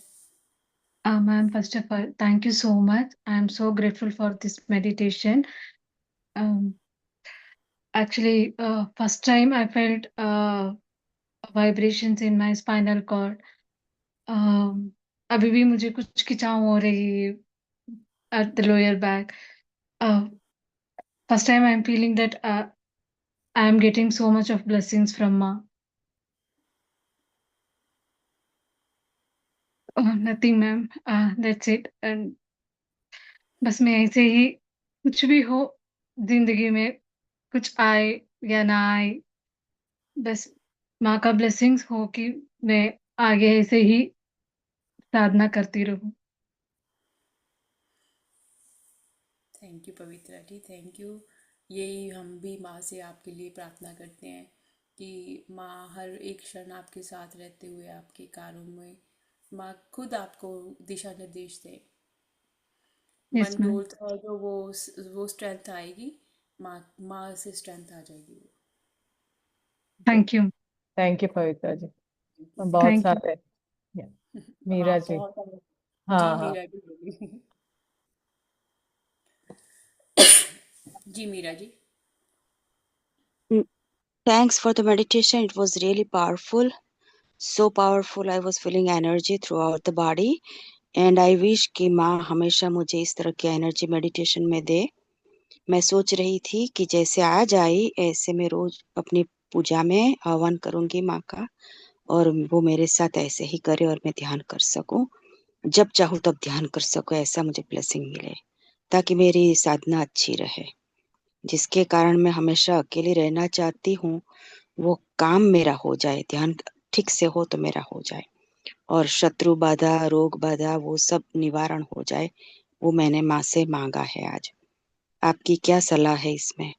Ma'am, first of all, thank you so much. I am so grateful for this meditation. Um, Actually, first time I felt vibrations in my spinal cord. Um, अभी भी मुझे कुछ खिंचाव हो रही है at the lower back. Uh, First time I am feeling that I am getting so much of blessings from Ma. Nothing, ma'am. That's it. And बस मैं ऐसे ही कुछ भी हो जिंदगी में, कुछ आए या ना आए, बस माँ का ब्लेसिंग्स हो कि मैं आगे ऐसे ही साधना करती रहूं। Thank you Pavitra ji, thank you. यही हम भी माँ से आपके लिए प्रार्थना करते हैं कि माँ हर एक क्षण आपके साथ रहते हुए आपके कार्यों में माँ खुद आपको दिशा निर्देश दे। यस मन मैम। डोलता है जो वो स्ट्रेंथ आएगी। माँ माँ से स्ट्रेंथ आ जाएगी वो। Thank you. Thank you Pavitra जी। बहुत थैंक यू। सारे Yeah. हाँ मीरा जी। बहुत। जी हाँ हाँ। मीरा जी बोलिए। जी Meera ji. Mm, Thanks for the meditation. It was really powerful. So powerful. I was feeling energy throughout the body. And I wish कि माँ हमेशा मुझे इस तरह की एनर्जी मेडिटेशन में दे। मैं सोच रही थी कि जैसे आज आई ऐसे मैं रोज अपनी पूजा में आह्वान करूंगी माँ का, और वो मेरे साथ ऐसे ही करे और मैं ध्यान कर सकूं। जब चाहूँ तब ध्यान कर सकूं, ऐसा मुझे ब्लेसिंग मिले, ताकि मेरी साधना अच्छी रहे। जिसके कारण मैं हमेशा अकेली रहना चाहती हूँ, वो काम मेरा हो जाए, ध्यान ठीक से हो तो मेरा हो जाए, और शत्रु बाधा, रोग बाधा, वो सब निवारण हो जाए। वो मैंने माँ से मांगा है आज। आपकी क्या सलाह है इसमें?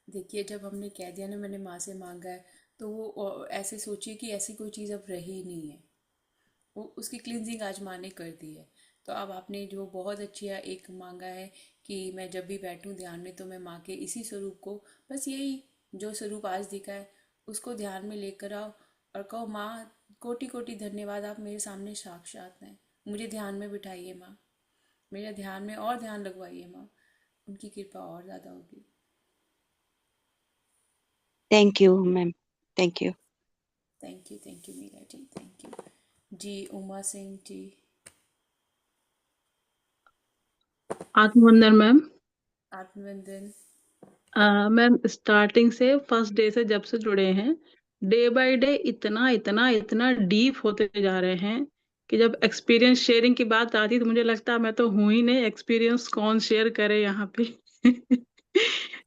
देखिए, जब हमने कह दिया ना मैंने माँ से मांगा है, तो वो ऐसे सोचिए कि ऐसी कोई चीज़ अब रही ही नहीं है। वो उसकी क्लिनजिंग आज माँ ने कर दी है। तो अब आपने जो बहुत अच्छी एक मांगा है कि मैं जब भी बैठूं ध्यान में तो मैं माँ के इसी स्वरूप को, बस यही जो स्वरूप आज दिखा है उसको ध्यान में लेकर आओ और कहो माँ, कोटि कोटि धन्यवाद, आप मेरे सामने साक्षात हैं, मुझे ध्यान में बिठाइए माँ, मेरा ध्यान में और ध्यान लगवाइए माँ, उनकी कृपा और ज़्यादा होगी। Thank you, ma'am. Thank you. Thank you Meera ji, thank you जी। उमा सिंह जी। आत्मवंदन मैम। आत्मवंदन। मैम स्टार्टिंग से फर्स्ट डे से जब से जुड़े हैं, डे बाय डे इतना इतना इतना डीप होते जा रहे हैं कि जब एक्सपीरियंस शेयरिंग की बात आती तो मुझे लगता है मैं तो हूं ही नहीं, एक्सपीरियंस कौन शेयर करे यहाँ पे।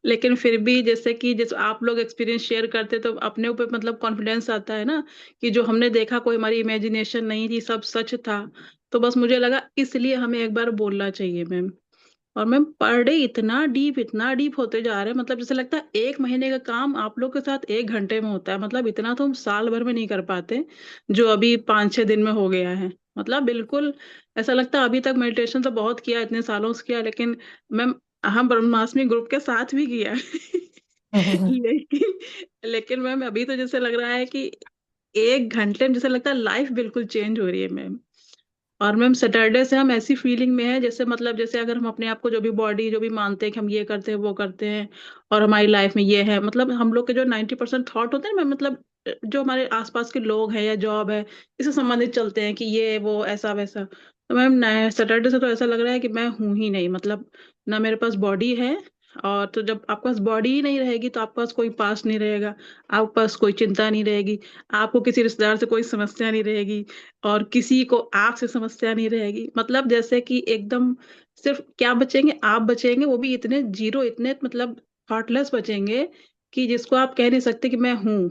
लेकिन फिर भी जैसे आप लोग एक्सपीरियंस शेयर करते तो अपने ऊपर मतलब कॉन्फिडेंस आता है ना, कि जो हमने देखा कोई हमारी इमेजिनेशन नहीं थी, सब सच था। तो बस मुझे लगा इसलिए हमें एक बार बोलना चाहिए मैम। और मैम पर डे इतना डीप होते जा रहे हैं, मतलब जैसे लगता है एक महीने का काम आप लोग के साथ 1 घंटे में होता है। मतलब इतना तो हम साल भर में नहीं कर पाते, जो अभी 5-6 दिन में हो गया है। मतलब बिल्कुल ऐसा लगता है अभी तक मेडिटेशन तो बहुत किया, इतने सालों से किया, लेकिन मैम हम ब्रह्मास्मि ग्रुप के साथ भी किया। लेकिन मैम अभी तो जैसे लग रहा है कि 1 घंटे में जैसे लगता है लाइफ बिल्कुल चेंज हो रही है मैम। और मैम सैटरडे से हम ऐसी फीलिंग में है जैसे मतलब जैसे अगर हम अपने आप को जो भी बॉडी जो भी मानते हैं कि हम ये करते हैं वो करते हैं और हमारी लाइफ में ये है, मतलब हम लोग के जो 90% थॉट होते हैं ना मैम, मतलब जो हमारे आसपास के लोग हैं या जॉब है, इससे संबंधित चलते हैं कि ये वो ऐसा वैसा। तो मैम सैटरडे से तो ऐसा लग रहा है कि मैं हूं ही नहीं, मतलब ना मेरे पास बॉडी है। और तो जब आपके पास बॉडी ही नहीं रहेगी तो आपके पास कोई पास नहीं रहेगा, आपके पास कोई चिंता नहीं रहेगी, आपको किसी रिश्तेदार से कोई समस्या नहीं रहेगी, और किसी को आपसे समस्या नहीं रहेगी। मतलब जैसे कि एकदम सिर्फ क्या बचेंगे, आप बचेंगे, वो भी इतने जीरो, इतने मतलब थॉटलेस बचेंगे कि जिसको आप कह नहीं सकते कि मैं हूँ।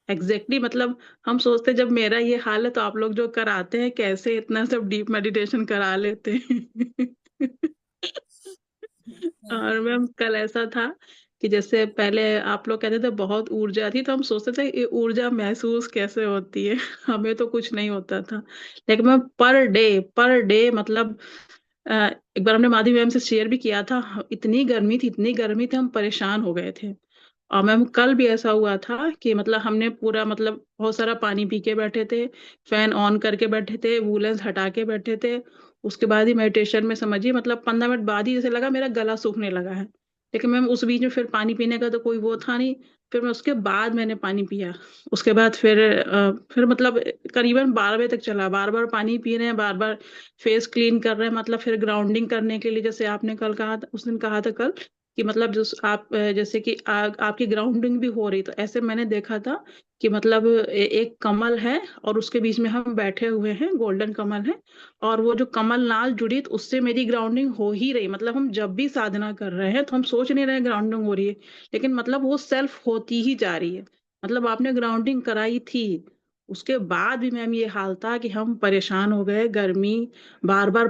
मतलब हम सोचते जब मेरा ये हाल है तो आप लोग जो कराते हैं कैसे इतना सब डीप मेडिटेशन करा लेते हैं। थैंक और यू। मैम कल ऐसा था कि जैसे पहले आप लोग कहते थे बहुत ऊर्जा थी, तो हम सोचते थे ये ऊर्जा महसूस कैसे होती है। हमें तो कुछ नहीं होता था। लेकिन मैम पर डे मतलब अ, एक बार हमने माधवी मैम से शेयर भी किया था, इतनी गर्मी थी हम परेशान हो गए थे। और मैम कल भी ऐसा हुआ था कि मतलब हमने पूरा मतलब बहुत सारा पानी पी के बैठे थे, फैन ऑन करके बैठे थे, वूलेंस हटा के बैठे थे। उसके बाद ही मेडिटेशन में समझिए मतलब 15 मिनट बाद ही जैसे लगा मेरा गला सूखने लगा है। लेकिन मैम उस बीच में फिर पानी पीने का तो कोई वो था नहीं। फिर मैं उसके बाद मैंने पानी पिया। उसके बाद फिर मतलब करीबन 12 बजे तक चला, बार बार पानी पी रहे हैं, बार बार फेस क्लीन कर रहे हैं, मतलब फिर ग्राउंडिंग करने के लिए जैसे आपने कल कहा था, उस दिन कहा था कल कि मतलब जो आप जैसे कि आपकी ग्राउंडिंग भी हो रही, तो ऐसे मैंने देखा था कि मतलब एक कमल है और उसके बीच में हम बैठे हुए हैं, गोल्डन कमल है, और वो जो कमल नाल जुड़ी तो उससे मेरी ग्राउंडिंग हो ही रही। मतलब हम जब भी साधना कर रहे हैं तो हम सोच नहीं रहे ग्राउंडिंग हो रही है, लेकिन मतलब वो सेल्फ होती ही जा रही है। मतलब आपने ग्राउंडिंग कराई थी, उसके बाद भी मैम ये हाल था कि हम परेशान हो गए, गर्मी, बार बार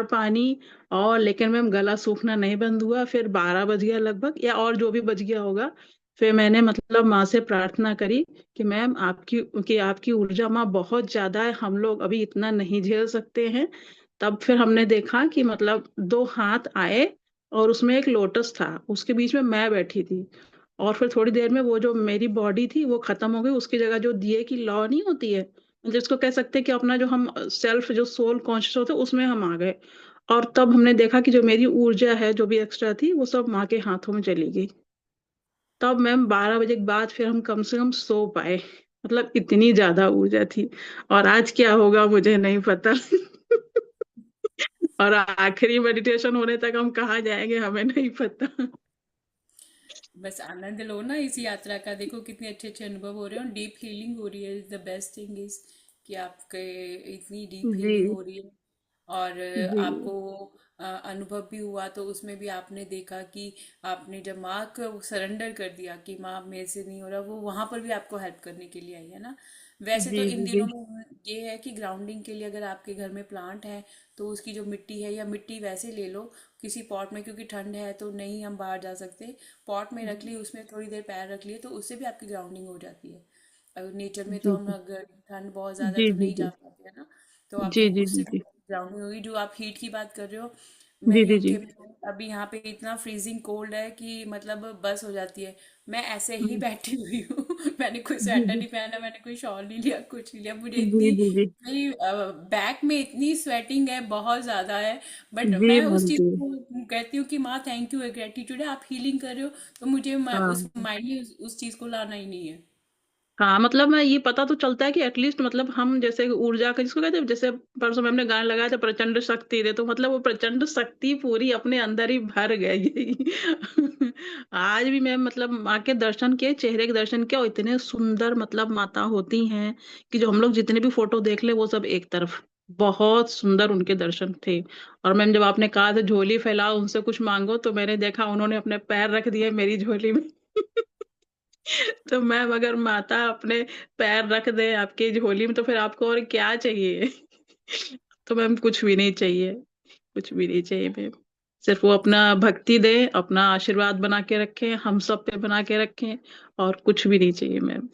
पानी। और लेकिन मैम गला सूखना नहीं बंद हुआ। फिर 12 बज गया लगभग, या और जो भी बज गया होगा। फिर मैंने मतलब माँ से प्रार्थना करी कि मैम आपकी ऊर्जा माँ बहुत ज्यादा है, हम लोग अभी इतना नहीं झेल सकते हैं। तब फिर हमने देखा कि मतलब 2 हाथ आए और उसमें एक लोटस था, उसके बीच में मैं बैठी थी। और फिर थोड़ी देर में वो जो मेरी बॉडी थी वो खत्म हो गई, उसकी जगह जो दिए की लौ नहीं होती है, जिसको कह सकते हैं कि अपना जो हम सेल्फ जो सोल कॉन्शियस होते हैं उसमें हम आ गए। और तब हमने देखा कि जो मेरी ऊर्जा है जो भी एक्स्ट्रा थी वो सब माँ के हाथों में चली गई। तब मैम 12 बजे के बाद फिर हम कम से कम सो पाए। मतलब इतनी ज्यादा ऊर्जा थी। और आज क्या होगा मुझे नहीं पता। और आखिरी मेडिटेशन होने तक हम कहाँ जाएंगे हमें नहीं पता। बस आनंद लो ना इस यात्रा का, देखो कितने अच्छे अच्छे अनुभव हो रहे हैं और डीप हीलिंग हो रही है। द बेस्ट थिंग इज कि आपके इतनी डीप जी हीलिंग हो रही है। और जी आपको अनुभव भी हुआ तो उसमें भी आपने देखा कि आपने जब माँ को सरेंडर कर दिया कि माँ मेरे से नहीं हो रहा, वो वहां पर भी आपको हेल्प करने के लिए आई है ना। वैसे जी तो इन जी जी दिनों में ये है कि ग्राउंडिंग के लिए अगर आपके घर में प्लांट है तो उसकी जो मिट्टी है, या मिट्टी वैसे ले लो किसी पॉट में, क्योंकि ठंड है तो नहीं हम बाहर जा सकते, पॉट में रख ली, उसमें थोड़ी देर पैर रख लिए तो उससे भी आपकी ग्राउंडिंग हो जाती है। अगर नेचर में तो जी हम अगर ठंड बहुत ज़्यादा है जी तो जी नहीं जा जी पाते हैं ना, तो आपकी जी जी उससे जी भी जी ग्राउंडिंग होगी। जो आप हीट की बात कर रहे हो, मैं जी जी जी। यूके में हूँ, अभी यहाँ पे इतना फ्रीजिंग कोल्ड है कि मतलब बस हो जाती है। मैं ऐसे ही हम्म, बैठी हुई हूँ। मैंने कोई जी स्वेटर जी नहीं पहना, मैंने कोई शॉल नहीं लिया, कुछ नहीं लिया। मुझे जी इतनी जी जी मेरी बैक में इतनी स्वेटिंग है, बहुत ज्यादा है। बट जी मैं उस मैम चीज जी। को कहती हूँ कि माँ थैंक यू है, ग्रेटिट्यूड है, आप हीलिंग कर रहे हो। तो मुझे उस हाँ माइंड में उस चीज को लाना ही नहीं है। हाँ, मतलब मैं ये पता तो चलता है कि एटलीस्ट मतलब हम जैसे ऊर्जा का जिसको कहते हैं, जैसे परसों मैम ने गाना लगाया था प्रचंड शक्ति दे, तो मतलब वो प्रचंड शक्ति पूरी अपने अंदर ही भर गई। आज भी मैं मतलब माँ के दर्शन किए, चेहरे के दर्शन किए, और इतने सुंदर मतलब माता होती हैं कि जो हम लोग जितने भी फोटो देख ले वो सब एक तरफ, बहुत सुंदर उनके दर्शन थे। और मैम जब आपने कहा था झोली फैलाओ उनसे कुछ मांगो, तो मैंने देखा उन्होंने अपने पैर रख दिए मेरी झोली में। तो मैम अगर माता अपने पैर रख दे आपकी झोली में तो फिर आपको और क्या चाहिए? तो मैम कुछ भी नहीं चाहिए, कुछ भी नहीं चाहिए मैम। सिर्फ वो अपना भक्ति दे, अपना आशीर्वाद बना के रखें, हम सब पे बना के रखें, और कुछ भी नहीं चाहिए मैम।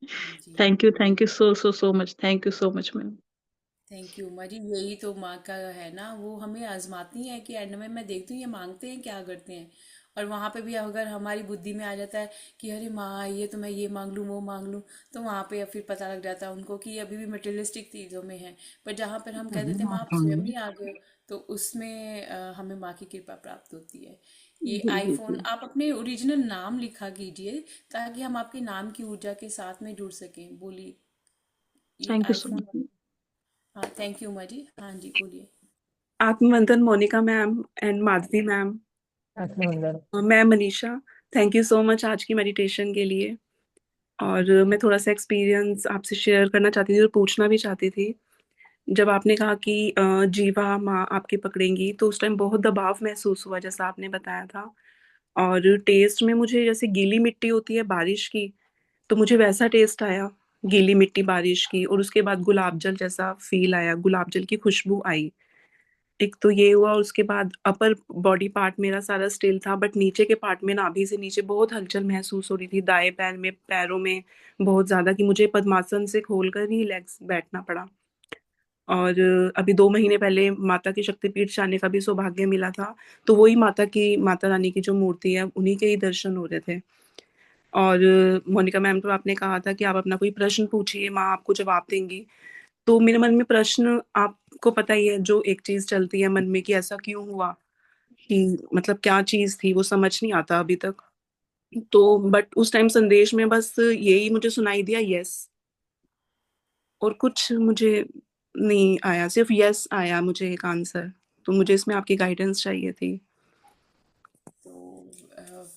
जी। Thank you so so so much, thank you so much ma'am. Thank you माँ जी। यही तो माँ का है ना, वो हमें आजमाती है कि एंड में मैं देखती हूँ ये मांगते हैं क्या करते हैं। और वहां पे भी अगर हमारी बुद्धि में आ जाता है कि अरे माँ ये तो मैं ये मांग लूँ वो मांग लूँ, तो वहां पे फिर पता लग जाता है उनको कि ये अभी भी मटेरियलिस्टिक चीजों में है। पर जहाँ पर हम कह देते हैं माँ आप स्वयं ही आ गए, तो उसमें हमें माँ की कृपा प्राप्त होती है। ये जी जी आईफोन जी। आप अपने ओरिजिनल नाम लिखा कीजिए, ताकि हम आपके नाम की ऊर्जा के साथ में जुड़ सकें। बोलिए। ये thank you so iPhone. Much. हाँ थैंक यू माँ जी। हाँ जी बोलिए। आत्मवंदन Monica ma'am and Madhavi ma'am. आत्मवंदन। मैं Manisha. Thank you so much आज की मेडिटेशन के लिए। और मैं थोड़ा सा एक्सपीरियंस आपसे शेयर करना चाहती थी और पूछना भी चाहती थी। जब आपने कहा कि जीवा माँ आपकी पकड़ेंगी, तो उस टाइम बहुत दबाव महसूस हुआ जैसा आपने बताया था। और टेस्ट में मुझे जैसे गीली मिट्टी होती है बारिश की, तो मुझे वैसा टेस्ट आया, गीली मिट्टी बारिश की। और उसके बाद गुलाब जल जैसा फील आया, गुलाब जल की खुशबू आई। एक तो ये हुआ, और उसके बाद अपर बॉडी पार्ट मेरा सारा स्टिल था, बट नीचे के पार्ट में नाभि से नीचे बहुत हलचल महसूस हो रही थी, दाएं पैर में, पैरों में बहुत ज्यादा, कि मुझे पद्मासन से खोलकर ही लेग्स बैठना पड़ा। और अभी 2 महीने पहले माता के शक्तिपीठ जाने का भी सौभाग्य मिला था। तो वही माता रानी की जो मूर्ति है, उन्हीं के ही दर्शन हो रहे थे। और मोनिका मैम, तो आपने कहा था कि आप अपना कोई प्रश्न पूछिए, माँ आपको जवाब देंगी। तो मेरे मन में प्रश्न, आपको पता ही है जो एक चीज चलती है मन में कि ऐसा क्यों हुआ, कि मतलब क्या चीज थी वो समझ नहीं आता अभी तक। तो बट उस टाइम संदेश में बस यही मुझे सुनाई दिया, यस। और कुछ मुझे नहीं आया, सिर्फ यस आया मुझे एक आंसर। तो मुझे इसमें आपकी गाइडेंस चाहिए थी। तो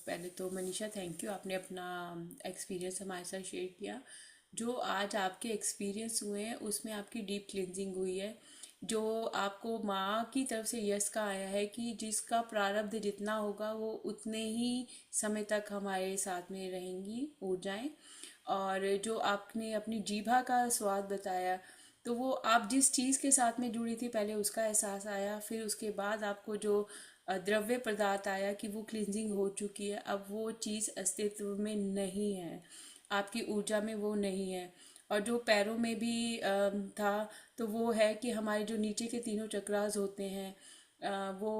पहले तो मनीषा थैंक यू, आपने अपना एक्सपीरियंस हमारे साथ शेयर किया। जो आज आपके एक्सपीरियंस हुए हैं उसमें आपकी डीप क्लिनजिंग हुई है। जो आपको माँ की तरफ से यस का आया है कि जिसका प्रारब्ध जितना होगा वो उतने ही समय तक हमारे साथ में रहेंगी ऊर्जाएं। और जो आपने अपनी जीभा का स्वाद बताया, तो वो आप जिस चीज़ के साथ में जुड़ी थी पहले उसका एहसास आया, फिर उसके बाद आपको जो द्रव्य पदार्थ आया कि वो क्लींजिंग हो चुकी है, अब वो चीज़ अस्तित्व में नहीं है, आपकी ऊर्जा में वो नहीं है। और जो पैरों में भी था, तो वो है कि हमारे जो नीचे के तीनों चक्रास होते हैं, वो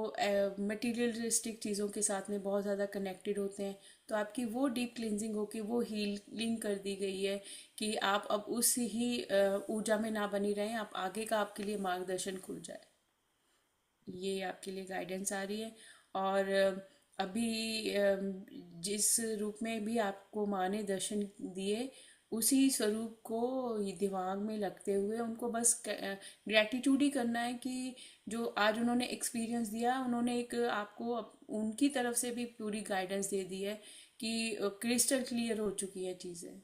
मटीरियलिस्टिक चीज़ों के साथ में बहुत ज़्यादा कनेक्टेड होते हैं। तो आपकी वो डीप क्लिनजिंग होके वो हीलिंग कर दी गई है कि आप अब उस ही ऊर्जा में ना बनी रहें, आप आगे का आपके लिए मार्गदर्शन खुल जाए। ये आपके लिए गाइडेंस आ रही है। और अभी जिस रूप में भी आपको माँ ने दर्शन दिए, उसी स्वरूप को ये दिमाग में रखते हुए उनको बस ग्रेटिट्यूड ही करना है कि जो आज उन्होंने एक्सपीरियंस दिया, उन्होंने एक आपको उनकी तरफ से भी पूरी गाइडेंस दे दी है कि क्रिस्टल क्लियर हो चुकी है चीज़ें।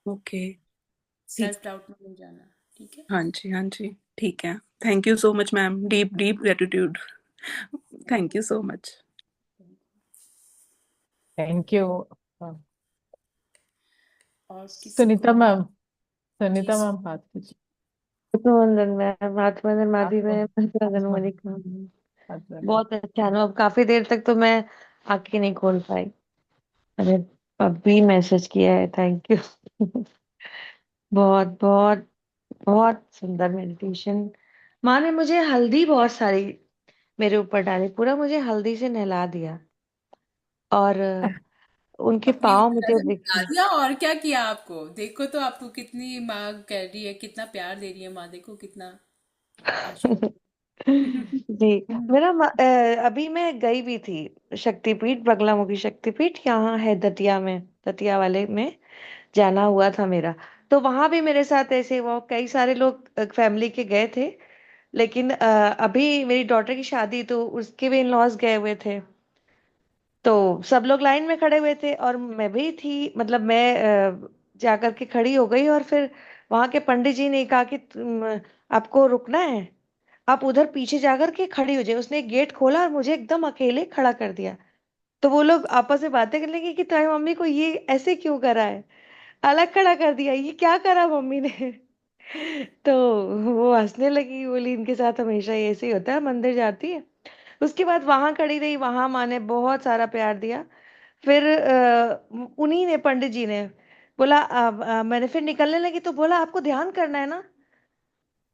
ओके। ठीक। सेल्फ डाउट में नहीं जाना। ठीक है। हाँ जी, हाँ जी। ठीक है। Thank you so much ma'am, deep deep gratitude. Thank you so much. Thank you. और किसी सुनीता को। मैम। जी। सुनीता मैम हाथ कीजिए। आत्मवंदन मैम, आत्मवंदन माधवी आत्मा। मैम, आत्मवंदन आत्मा। मोनिका। आत्मा। बहुत अच्छा अनुभव, काफी देर तक तो मैं आंखें नहीं खोल पाई। अरे अब भी मैसेज किया है, थैंक यू। बहुत बहुत बहुत सुंदर मेडिटेशन। माँ ने मुझे हल्दी बहुत सारी मेरे ऊपर डाली, पूरा मुझे हल्दी से नहला दिया। और उनके अपनी पाँव ऊर्जा मुझे से मिटा दिखे। दिया और क्या किया आपको? देखो तो आपको कितनी माँ कर रही है, कितना प्यार दे रही है माँ, देखो कितना आशीर्वाद। जी। अभी मैं गई भी थी शक्तिपीठ, बगलामुखी शक्तिपीठ, यहाँ है दतिया में, दतिया वाले में जाना हुआ था मेरा। तो वहां भी मेरे साथ ऐसे वो कई सारे लोग फैमिली के गए थे। लेकिन अभी मेरी डॉटर की शादी, तो उसके भी इन लॉज गए हुए थे। तो सब लोग लाइन में खड़े हुए थे और मैं भी थी, मतलब मैं जाकर के खड़ी हो गई। और फिर वहां के पंडित जी ने कहा कि आपको रुकना है, आप उधर पीछे जाकर के खड़ी हो जाए। उसने एक गेट खोला और मुझे एकदम अकेले खड़ा कर दिया। तो वो लोग आपस में बातें करने लगे कि तुम्हारी मम्मी को ये ऐसे क्यों करा है, अलग खड़ा कर दिया, ये क्या करा मम्मी ने। तो वो हंसने लगी, बोली इनके साथ हमेशा ये ऐसे ही होता है, मंदिर जाती है। उसके बाद वहां खड़ी रही, वहां माँ ने बहुत सारा प्यार दिया। फिर उन्हीं ने, पंडित जी ने बोला, मैंने फिर निकलने लगी तो बोला आपको ध्यान करना है ना,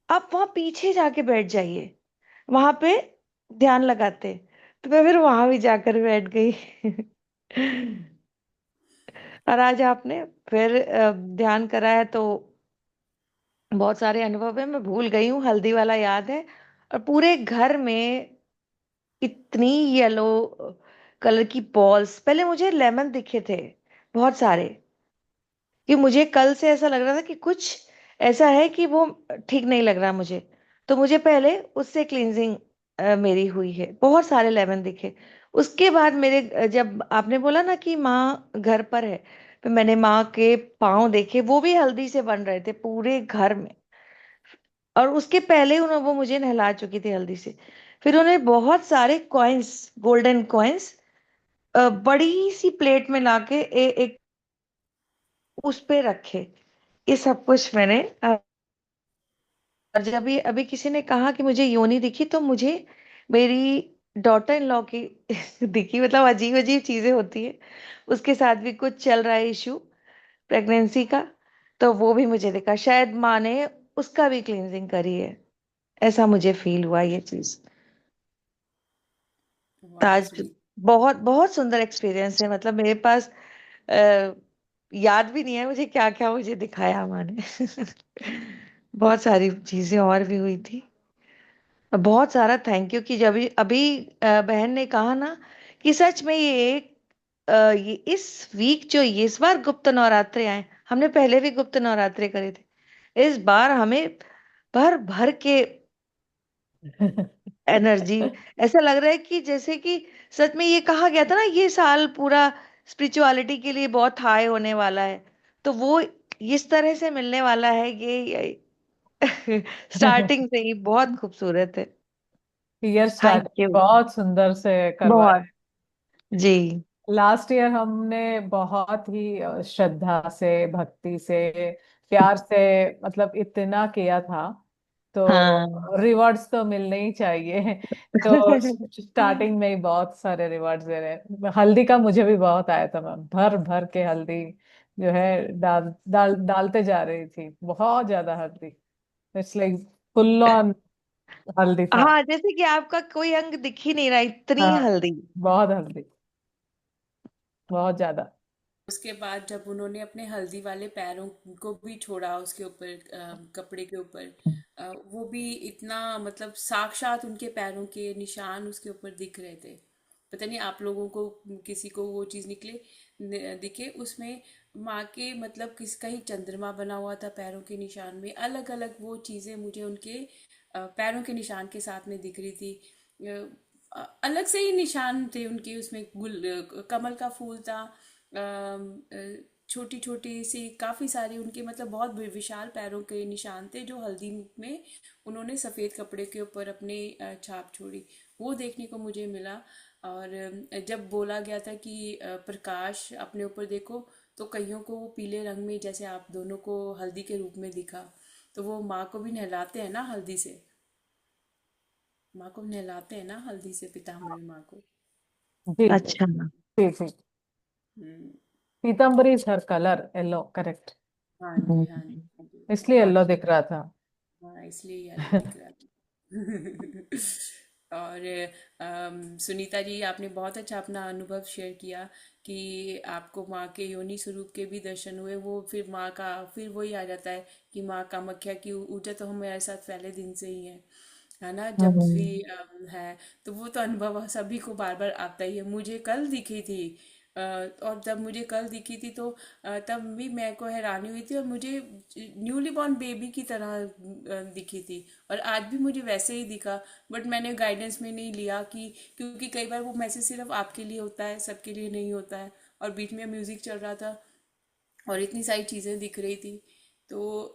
आप वहां पीछे जाके बैठ जाइए, वहां पे ध्यान लगाते। तो मैं फिर वहां भी जाकर बैठ गई। और आज आपने फिर ध्यान करा है, तो बहुत सारे अनुभव है, मैं भूल गई हूँ, हल्दी वाला याद है। और पूरे घर में इतनी येलो कलर की बॉल्स, पहले मुझे लेमन दिखे थे बहुत सारे, कि मुझे कल से ऐसा लग रहा था कि कुछ ऐसा है कि वो ठीक नहीं लग रहा मुझे। तो मुझे पहले उससे क्लींजिंग मेरी हुई है, बहुत सारे लेमन दिखे। उसके बाद मेरे जब आपने बोला ना कि माँ घर पर है, तो मैंने माँ के पाँव देखे, वो भी हल्दी से बन रहे थे पूरे घर में। और उसके पहले उन्होंने, वो मुझे नहला चुकी थी हल्दी से। फिर उन्हें बहुत सारे कॉइन्स, गोल्डन कॉइन्स, बड़ी सी प्लेट में लाके एक उस पे रखे। ये सब कुछ मैंने और जब अभी अभी किसी ने कहा कि मुझे योनी दिखी, तो मुझे मेरी डॉटर इन लॉ की दिखी। मतलब अजीब अजीब चीजें होती है, उसके साथ भी कुछ चल रहा है इशू प्रेगनेंसी का। तो वो भी मुझे दिखा, शायद माँ ने उसका भी क्लींजिंग करी है, ऐसा मुझे फील हुआ ये चीज। वाह, ताज, स्वीट। बहुत बहुत सुंदर एक्सपीरियंस है। मतलब मेरे पास अ, याद भी नहीं है मुझे क्या क्या मुझे दिखाया माँ ने। बहुत सारी चीजें और भी हुई थी। बहुत सारा थैंक यू कि जब अभी अभी बहन ने कहा ना कि सच में ये इस वीक जो ये इस बार गुप्त नवरात्रे आए, हमने पहले भी गुप्त नवरात्रे करे थे, इस बार हमें भर भर के एनर्जी। ऐसा लग रहा है कि जैसे कि सच में ये कहा गया था ना, ये साल पूरा स्पिरिचुअलिटी के लिए बहुत हाई होने वाला है। तो वो इस तरह से मिलने वाला है ये स्टार्टिंग से ही बहुत खूबसूरत है। Year thank starting you. बहुत सुंदर से करवाए। बहुत। जी। लास्ट ईयर हमने बहुत ही श्रद्धा से, भक्ति से, प्यार से, मतलब इतना किया था। हाँ। तो रिवॉर्ड्स तो मिलने ही चाहिए। तो स्टार्टिंग में ही बहुत सारे रिवॉर्ड्स दे रहे हैं। हल्दी का मुझे भी बहुत आया था, मैम भर भर के हल्दी जो है डालते जा रही थी, बहुत ज्यादा हल्दी। इट्स लाइक फुल ऑन हल्दी था। हाँ, जैसे कि आपका कोई अंग दिख ही नहीं रहा, इतनी हाँ, हल्दी। बहुत हल्दी, बहुत ज्यादा। उसके बाद जब उन्होंने अपने हल्दी वाले पैरों को भी छोड़ा उसके ऊपर, कपड़े के ऊपर, वो भी इतना, मतलब साक्षात उनके पैरों के निशान उसके ऊपर दिख रहे थे। पता नहीं आप लोगों को किसी को वो चीज़ दिखे उसमें, माँ के, मतलब किस कहीं चंद्रमा बना हुआ था पैरों के निशान में, अलग अलग वो चीज़ें मुझे उनके पैरों के निशान के साथ में दिख रही थी। अलग से ही निशान थे उनके, उसमें कमल का फूल था, छोटी छोटी सी काफी सारी उनके, मतलब बहुत विशाल पैरों के निशान थे जो हल्दी में उन्होंने सफेद कपड़े के ऊपर अपने छाप छोड़ी, वो देखने को मुझे मिला। और जब बोला गया था कि प्रकाश अपने ऊपर देखो, तो कईयों को वो पीले रंग में, जैसे आप दोनों को हल्दी के रूप में दिखा। तो वो माँ को भी नहलाते हैं ना हल्दी से, माँ को नहलाते हैं ना हल्दी से, पिताम्बरी माँ को। जी जी अच्छा। जी जी। हम्म। Pitambari is her colour yellow, correct. हाँ जी, हाँ जी, हम्म। हाँ जी। इसलिए बहुत येलो अच्छी। दिख रहा था। हाँ, इसलिए येलो दिख रहा था। और सुनीता जी, आपने बहुत अच्छा अपना अनुभव शेयर किया कि आपको माँ के योनि स्वरूप के भी दर्शन हुए। वो फिर माँ का फिर वही आ जाता है कि माँ कामाख्या की ऊर्जा तो हमारे साथ पहले दिन से ही है ना, जब भी हम्म। है। तो वो तो अनुभव सभी को बार बार आता ही है। मुझे कल दिखी थी, और जब मुझे कल दिखी थी तो तब भी मेरे को हैरानी हुई थी, और मुझे न्यूली बॉर्न बेबी की तरह दिखी थी, और आज भी मुझे वैसे ही दिखा। बट मैंने गाइडेंस में नहीं लिया कि, क्योंकि कई बार वो मैसेज सिर्फ आपके लिए होता है, सबके लिए नहीं होता है। और बीच में म्यूजिक चल रहा था और इतनी सारी चीज़ें दिख रही थी। तो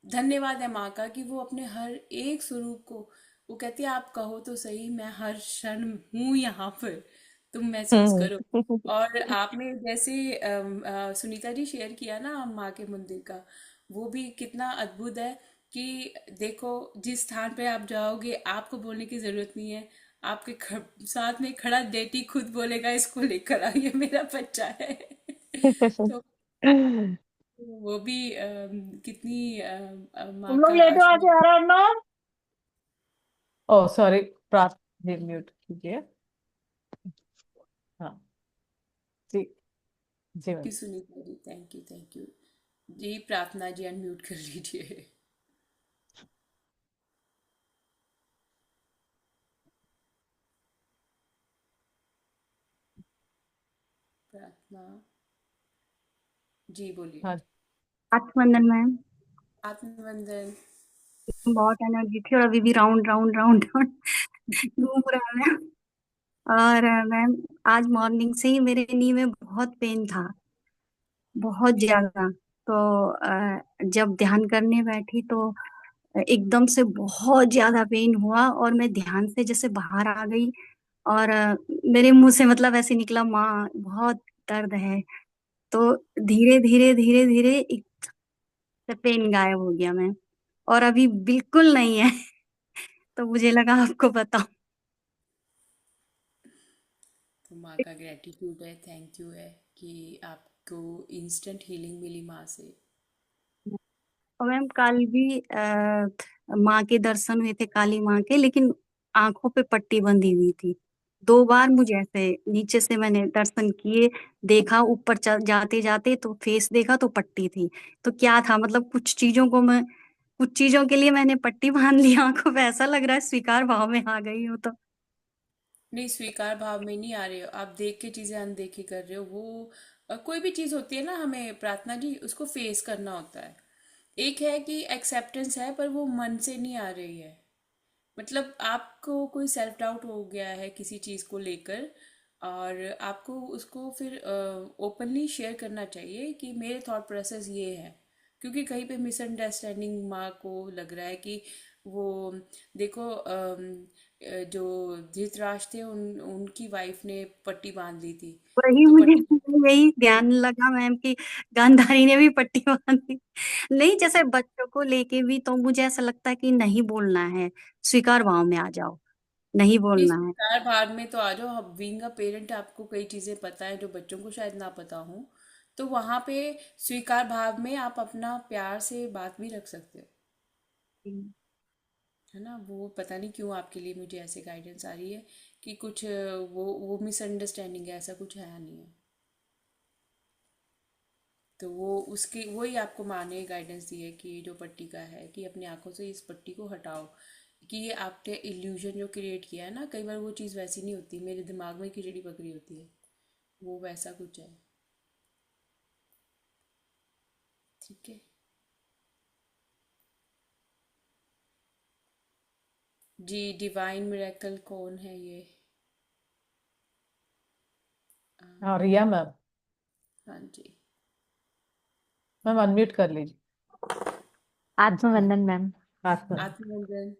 धन्यवाद है माँ का कि वो अपने हर एक स्वरूप को, वो कहती है आप कहो तो सही, मैं हर क्षण हूँ यहाँ पर, तुम महसूस करो। और आपने जैसे सुनीता जी शेयर किया ना माँ के मंदिर का, वो भी कितना अद्भुत है कि देखो, जिस स्थान पे आप जाओगे आपको बोलने की जरूरत नहीं है, आपके साथ में खड़ा डेटी खुद बोलेगा इसको लेकर आ, ये मेरा बच्चा है। तो वो भी कितनी तुम माँ लोग का लेटो आके आशीर्वाद। आराम ना। ओ सॉरी, प्रार्थना जी म्यूट कीजिए। हाँ जी, जी thank ma'am. You Sunita ji, thank you, thank you जी। प्रार्थना जी अनम्यूट कर लीजिए। प्रार्थना जी बोलिए। हाँ। आत्मवंदन मैम। आत्मवंदन। बहुत एनर्जी थी और अभी भी राउंड राउंड राउंड राउंड घूम रहा है। और मैम, आज मॉर्निंग से ही मेरे नी में बहुत पेन था, बहुत ज्यादा। तो जब ध्यान करने बैठी तो एकदम से बहुत ज्यादा पेन हुआ और मैं ध्यान से जैसे बाहर आ गई। और मेरे मुंह से मतलब ऐसे निकला, माँ बहुत दर्द है। तो धीरे धीरे धीरे धीरे एक पेन गायब हो गया मैम, और अभी बिल्कुल नहीं है। तो मुझे लगा आपको बताऊं। तो माँ का ग्रेटिट्यूड है, थैंक यू है कि आपको इंस्टेंट हीलिंग मिली माँ से। और मैम कल भी माँ के दर्शन हुए थे, काली माँ के, लेकिन आंखों पे पट्टी बंधी हुई थी। 2 बार मुझे ऐसे नीचे से मैंने दर्शन किए, देखा ऊपर जाते जाते तो फेस देखा तो पट्टी थी। तो क्या था मतलब, कुछ चीजों के लिए मैंने पट्टी बांध ली आंखों पे, ऐसा लग रहा है स्वीकार भाव में आ गई हूँ तो। नहीं, स्वीकार भाव में नहीं आ रहे हो आप, देख के चीजें अनदेखी कर रहे हो। वो कोई भी चीज होती है ना, हमें प्रार्थना जी उसको फेस करना होता है। एक है कि एक्सेप्टेंस है, पर वो मन से नहीं आ रही है। मतलब आपको कोई सेल्फ डाउट हो गया है किसी चीज को लेकर, और आपको उसको फिर ओपनली शेयर करना चाहिए कि मेरे थॉट प्रोसेस ये है। क्योंकि कहीं पे मिसअंडरस्टैंडिंग माँ को लग रहा है कि वो, देखो जो धृतराष्ट्र थे उनकी वाइफ ने पट्टी बांध ली थी। वही तो मुझे पट्टी, यही ध्यान लगा मैम कि गांधारी ने भी पट्टी बांधी। नहीं, जैसे बच्चों को लेके भी तो मुझे ऐसा लगता है कि नहीं बोलना है, स्वीकार भाव में आ जाओ, नहीं नहीं, बोलना है। स्वीकार भाव में तो आ जाओ। बीइंग अ पेरेंट आपको कई चीजें पता है जो बच्चों को शायद ना पता हो। तो वहां पे स्वीकार भाव में आप अपना प्यार से बात भी रख सकते हो, है ना। वो पता नहीं क्यों आपके लिए मुझे ऐसे गाइडेंस आ रही है कि कुछ वो मिसअंडरस्टैंडिंग है, ऐसा कुछ है नहीं है। तो वो उसकी वही आपको माँ ने गाइडेंस दी है कि जो पट्टी का है, कि अपनी आंखों से इस पट्टी को हटाओ। कि ये आपने इल्यूजन जो क्रिएट किया है ना, कई बार वो चीज़ वैसी नहीं होती, मेरे दिमाग में खिचड़ी पकड़ी होती है, वो वैसा कुछ है। ठीक है जी। डिवाइन मिरेकल कौन है ये? हाँ, अम, रिया मैम। हाँ जी। मैम अनम्यूट कर लीजिए। हाँ, आत्मवंदन मैम। आत्मा। आत्मनंदन।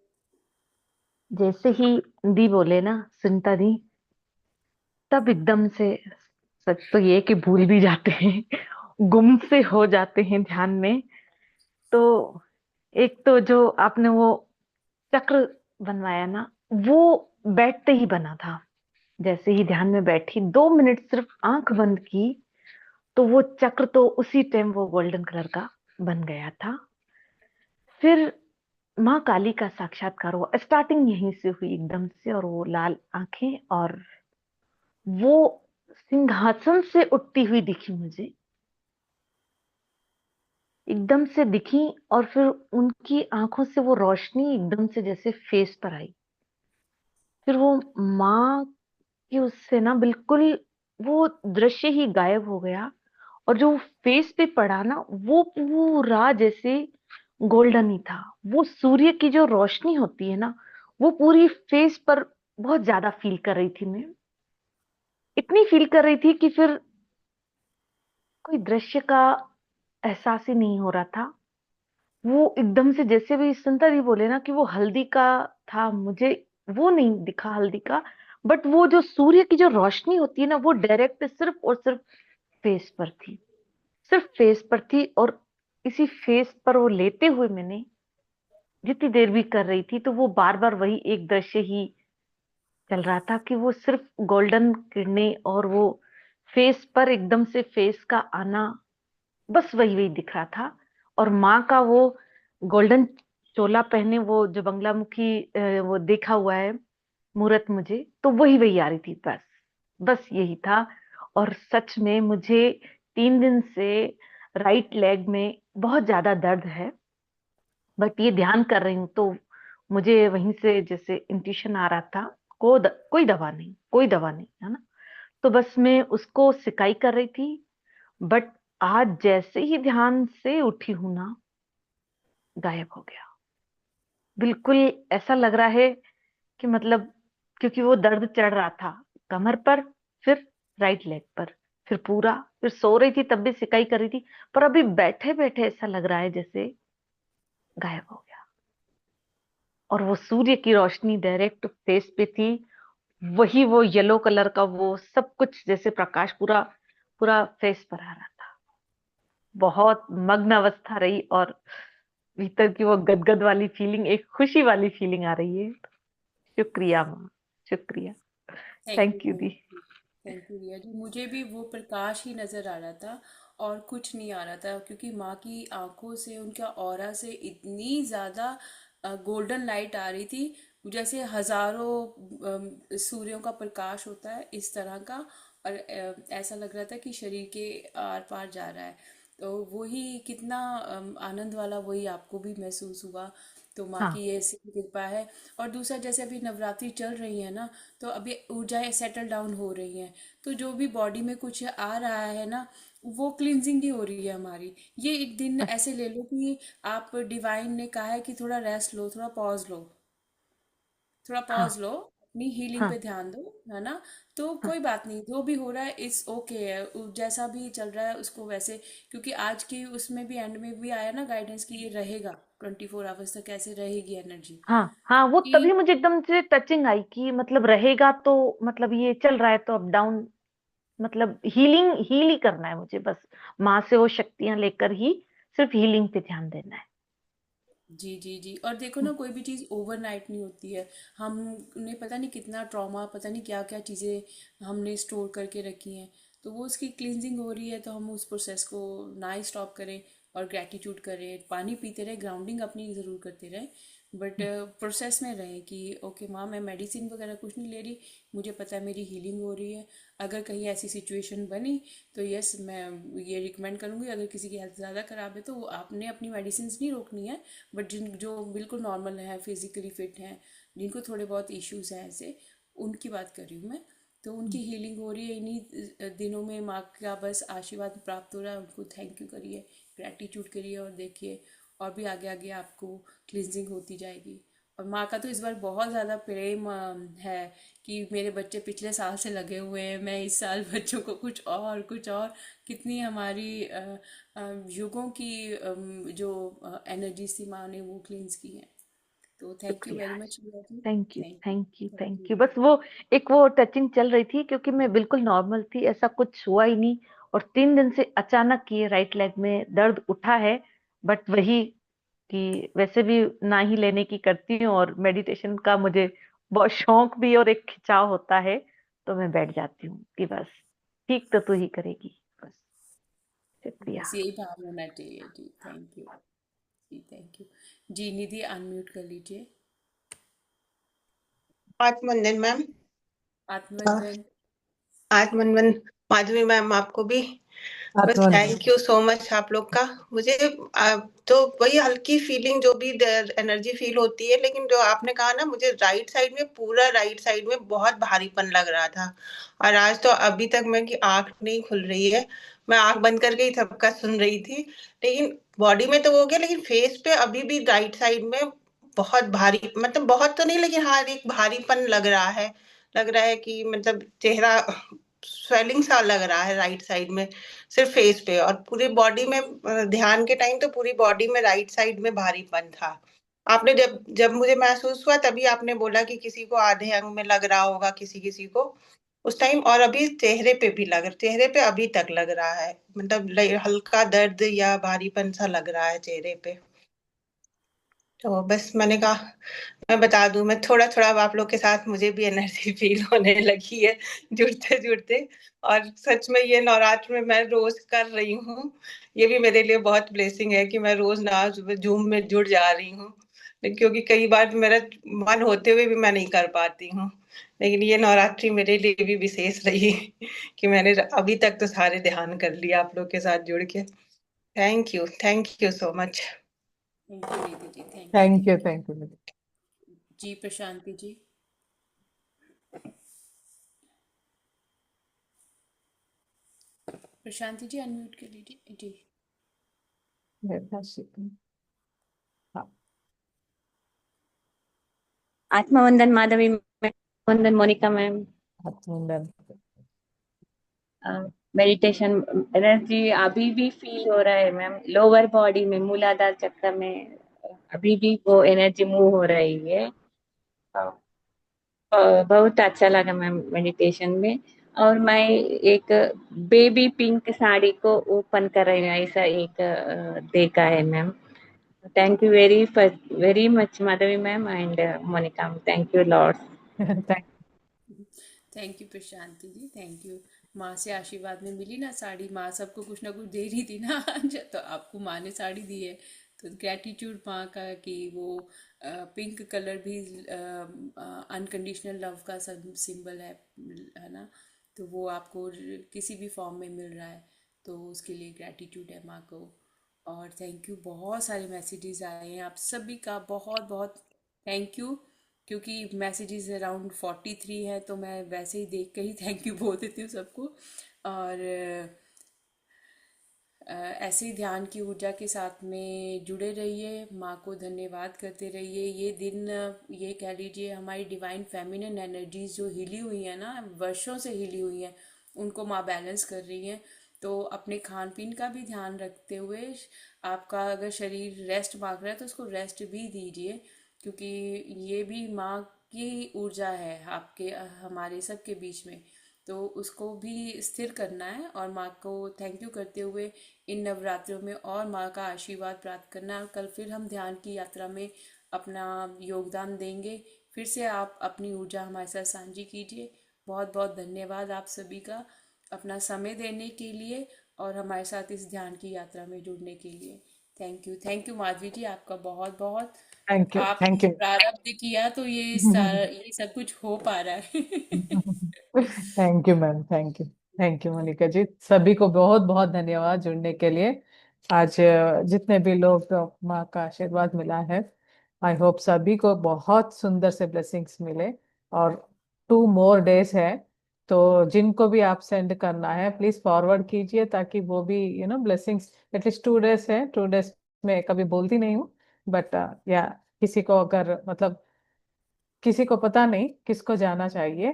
जैसे ही दी बोले ना, सुनीता दी, तब एकदम से, सच तो ये कि भूल भी जाते हैं, गुम से हो जाते हैं ध्यान में। तो एक तो जो आपने वो चक्र बनवाया ना, वो बैठते ही बना था। जैसे ही ध्यान में बैठी, 2 मिनट सिर्फ आंख बंद की, तो वो चक्र तो उसी टाइम वो गोल्डन कलर का बन गया था। फिर माँ काली का साक्षात्कार हुआ। स्टार्टिंग यहीं से हुई एकदम से, और वो लाल आंखें, और वो सिंहासन से उठती हुई दिखी मुझे, एकदम से दिखी। और फिर उनकी आंखों से वो रोशनी एकदम से जैसे फेस पर आई। फिर वो माँ की उससे ना बिल्कुल वो दृश्य ही गायब हो गया। और जो फेस पे पड़ा ना, वो पूरा जैसे गोल्डन ही था। वो सूर्य की जो रोशनी होती है ना, वो पूरी फेस पर बहुत ज्यादा फील कर रही थी मैं। इतनी फील कर रही थी कि फिर कोई दृश्य का एहसास ही नहीं हो रहा था। वो एकदम से जैसे भी संता जी बोले ना कि वो हल्दी का था, मुझे वो नहीं दिखा हल्दी का। बट वो जो सूर्य की जो रोशनी होती है ना, वो डायरेक्ट सिर्फ और सिर्फ फेस पर थी, सिर्फ फेस पर थी। और इसी फेस पर वो लेते हुए मैंने जितनी देर भी कर रही थी, तो वो बार बार वही एक दृश्य ही चल रहा था कि वो सिर्फ गोल्डन किरणें और वो फेस पर एकदम से फेस का आना, बस वही वही दिख रहा था। और माँ का वो गोल्डन चोला पहने वो जो बंगलामुखी वो देखा हुआ है मूर्त, मुझे तो वही वही आ रही थी, बस बस यही था। और सच में मुझे 3 दिन से राइट लेग में बहुत ज्यादा दर्द है। बट ये ध्यान कर रही हूँ तो मुझे वहीं से जैसे इंट्यूशन आ रहा था। कोई दवा नहीं, कोई दवा नहीं, है ना। तो बस मैं उसको सिकाई कर रही थी। बट आज जैसे ही ध्यान से उठी हूं ना, गायब हो गया। बिल्कुल ऐसा लग रहा है कि मतलब, क्योंकि वो दर्द चढ़ रहा था कमर पर, फिर राइट लेग पर, फिर पूरा, फिर सो रही थी तब भी सिकाई कर रही थी। पर अभी बैठे बैठे ऐसा लग रहा है जैसे गायब हो गया। और वो सूर्य की रोशनी डायरेक्ट फेस पे थी। वही वो येलो कलर का वो सब कुछ जैसे प्रकाश पूरा पूरा फेस पर आ रहा था। बहुत मग्न अवस्था रही, और भीतर की वो गदगद वाली फीलिंग, एक खुशी वाली फीलिंग आ रही है। शुक्रिया माँ, शुक्रिया। थैंक यू थैंक यू दी। Thank you Riya ji. मुझे भी वो प्रकाश ही नजर आ रहा था और कुछ नहीं आ रहा था, क्योंकि माँ की आंखों से, उनका ऑरा से इतनी ज्यादा गोल्डन लाइट आ रही थी, जैसे हजारों सूर्यों का प्रकाश होता है इस तरह का। और ऐसा लग रहा था कि शरीर के आर पार जा रहा है। तो वही कितना आनंद वाला, वही आपको भी महसूस हुआ। तो माँ हाँ की ये ऐसी कृपा है। और दूसरा, जैसे अभी नवरात्रि चल रही है ना, तो अभी ऊर्जाएं सेटल डाउन हो रही हैं। तो जो भी बॉडी में कुछ आ रहा है ना, वो क्लिनजिंग ही हो रही है हमारी। ये एक दिन ऐसे ले लो कि आप, डिवाइन ने कहा है कि थोड़ा रेस्ट लो, थोड़ा पॉज लो, थोड़ा हाँ पॉज लो, अपनी हीलिंग हाँ पे ध्यान दो, है ना। तो हाँ कोई बात नहीं, जो भी हो रहा है इस ओके है, जैसा भी चल रहा है उसको वैसे। क्योंकि आज की उसमें भी एंड में भी आया ना गाइडेंस कि ये रहेगा 24 आवर्स तक, ऐसे रहेगी एनर्जी। हाँ हाँ, वो कि तभी मुझे एकदम से टचिंग आई कि मतलब रहेगा तो, मतलब ये चल रहा है तो अप डाउन, मतलब हीलिंग हील ही करना है मुझे बस। माँ से वो शक्तियां लेकर ही सिर्फ हीलिंग पे ध्यान देना है। जी जी जी। और देखो ना, कोई भी चीज़ ओवरनाइट नहीं होती है। हमने पता नहीं कितना ट्रॉमा, पता नहीं क्या क्या चीज़ें हमने स्टोर करके रखी हैं। तो वो उसकी क्लींजिंग हो रही है, तो हम उस प्रोसेस को ना ही स्टॉप करें और ग्रेटिट्यूड करें, पानी पीते रहे, ग्राउंडिंग अपनी ज़रूर करते रहें। बट प्रोसेस में रहें कि ओके माँ, मैं मेडिसिन वगैरह कुछ नहीं ले रही, मुझे पता है मेरी हीलिंग हो रही है। अगर कहीं ऐसी सिचुएशन बनी तो यस, मैं ये रिकमेंड करूँगी, अगर किसी की हेल्थ ज़्यादा ख़राब है तो वो आपने अपनी मेडिसिन नहीं रोकनी है। बट जिन जो बिल्कुल नॉर्मल है, फिजिकली फिट हैं, जिनको थोड़े बहुत इश्यूज हैं ऐसे, उनकी बात कर रही हूँ मैं। तो उनकी हीलिंग हो रही है इन्हीं दिनों में। माँ का बस आशीर्वाद प्राप्त हो रहा है, उनको थैंक यू करिए, ग्रेटिट्यूड करिए, और देखिए और भी आगे आगे आपको क्लिनजिंग होती जाएगी। और माँ का तो इस बार बहुत ज़्यादा प्रेम है कि मेरे बच्चे पिछले साल से लगे हुए हैं, मैं इस साल बच्चों को कुछ और कुछ और। कितनी हमारी युगों की जो एनर्जीज थी, माँ ने वो क्लींस की है। तो थैंक यू शुक्रिया, very much Riya ji. Thank you thank thank you thank thank you. You. बस वो एक वो टचिंग चल रही थी क्योंकि मैं बिल्कुल नॉर्मल थी, ऐसा कुछ हुआ ही नहीं। और 3 दिन से अचानक ये राइट लेग में दर्द उठा है। बट वही कि वैसे भी ना ही लेने की करती हूँ, और मेडिटेशन का मुझे बहुत शौक भी और एक खिंचाव होता है, तो मैं बैठ जाती हूँ कि बस ठीक तो तू ही करेगी, बस। शुक्रिया। बस यही भाव होना चाहिए जी। Thank you. जी थैंक यू। जी निधि अनम्यूट कर लीजिए। आत्मवंदन मैम। आत्मवंदन। आत्मवंदन माधुरी मैम, आपको भी बस आत्मवंदन। थैंक यू सो मच आप लोग का। मुझे तो वही हल्की फीलिंग जो भी एनर्जी फील होती है, लेकिन जो आपने कहा ना, मुझे राइट साइड में, पूरा राइट साइड में बहुत भारीपन लग रहा था। और आज तो अभी तक मैं की आंख नहीं खुल रही है, मैं आंख बंद करके ही सबका सुन रही थी। लेकिन बॉडी में तो हो गया, लेकिन फेस पे अभी भी राइट साइड में बहुत भारी, मतलब बहुत तो नहीं, लेकिन हाँ एक भारीपन लग रहा है। लग रहा है कि मतलब चेहरा स्वेलिंग सा लग रहा है राइट साइड में, सिर्फ फेस पे। और पूरी बॉडी में ध्यान के टाइम तो पूरी बॉडी में राइट साइड में भारीपन था। आपने जब जब मुझे महसूस हुआ, तभी आपने बोला कि किसी को आधे अंग में लग रहा होगा, किसी किसी को उस टाइम। और अभी चेहरे पे भी चेहरे पे अभी तक लग रहा है, मतलब हल्का दर्द या भारीपन सा लग रहा है चेहरे पे। तो बस मैंने कहा मैं बता दूं, मैं थोड़ा थोड़ा अब आप लोग के साथ मुझे भी एनर्जी फील होने लगी है जुड़ते जुड़ते। और सच में ये नवरात्र में मैं रोज कर रही हूँ। ये भी मेरे लिए बहुत ब्लेसिंग है कि मैं रोज ना जूम में जुड़ जा रही हूँ। क्योंकि कई बार मेरा मन होते हुए भी मैं नहीं कर पाती हूँ। लेकिन ये नवरात्रि मेरे लिए भी विशेष रही कि मैंने अभी तक तो सारे ध्यान कर लिया आप लोग के साथ जुड़ के। Thank you so much. Thank you Nidhi ji, thank you thank you, thank thank you. You. जी प्रशांति जी। प्रशांति जी अनम्यूट कर लीजिए जी। हाँ, आत्मवंदन माधवी मैम, वंदन मोनिका मैम। आत्मवंदन। मेडिटेशन एनर्जी अभी भी फील हो रहा है मैम, लोअर बॉडी में, मूलाधार चक्र में अभी भी वो एनर्जी मूव हो रही है। बहुत अच्छा लगा मैम मेडिटेशन में। और मैं एक बेबी पिंक साड़ी को ओपन कर रही हूँ, ऐसा एक देखा है ma'am. Thank you very much Madhavi ma'am and Monika, thank you lord. Thank thank you Prashanti ji, thank you. माँ से आशीर्वाद में मिली ना साड़ी, माँ सबको कुछ ना कुछ दे रही थी ना आज, तो आपको माँ ने साड़ी दी है। तो ग्रेटिट्यूड माँ का कि वो पिंक कलर भी अनकंडीशनल लव का सिंबल है ना। तो वो आपको किसी भी फॉर्म में मिल रहा है, तो उसके लिए ग्रेटिट्यूड है माँ को। और थैंक यू, बहुत सारे मैसेजेस आए हैं आप सभी का, बहुत बहुत थैंक यू। क्योंकि मैसेजेस अराउंड 43 है, तो मैं वैसे ही देख के ही थैंक यू बोल देती हूँ सबको। और ऐसे ही ध्यान की ऊर्जा के साथ में जुड़े रहिए, माँ को धन्यवाद करते रहिए। ये दिन, ये कह लीजिए हमारी डिवाइन फेमिनिन एनर्जीज जो हिली हुई है ना, वर्षों से हिली हुई है, उनको माँ बैलेंस कर रही है। तो अपने खान पीन का भी ध्यान रखते हुए, आपका अगर शरीर रेस्ट मांग रहा है तो उसको रेस्ट भी दीजिए, क्योंकि ये भी माँ की ऊर्जा है आपके हमारे सबके बीच में। तो उसको भी स्थिर करना है और माँ को थैंक यू करते हुए इन नवरात्रों में और माँ का आशीर्वाद प्राप्त करना है। कल फिर हम ध्यान की यात्रा में अपना योगदान देंगे। फिर से आप अपनी ऊर्जा हमारे साथ साझी कीजिए। बहुत बहुत धन्यवाद आप सभी का अपना समय देने के लिए और हमारे साथ इस ध्यान की यात्रा में जुड़ने के लिए। थैंक यू माधवी जी, आपका बहुत बहुत। यू, थैंक आपने यू। प्रारब्ध किया तो ये ये सब कुछ हो पा रहा है। Thank you ma'am, thank you. Thank you Monica ji, सभी को बहुत बहुत धन्यवाद जुड़ने के लिए। आज जितने भी लोग माँ का आशीर्वाद मिला है, आई होप सभी को बहुत सुंदर से ब्लेसिंग्स मिले। और 2 more days है, तो जिनको भी आप सेंड करना है प्लीज फॉरवर्ड कीजिए, ताकि वो भी ब्लेसिंग्स। एटलीस्ट 2 days है, 2 days में कभी बोलती नहीं हूँ, बट या किसी को अगर मतलब किसी को पता नहीं किसको जाना चाहिए,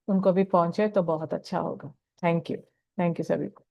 उनको भी पहुंचे तो बहुत अच्छा होगा। थैंक यू, थैंक यू सभी को।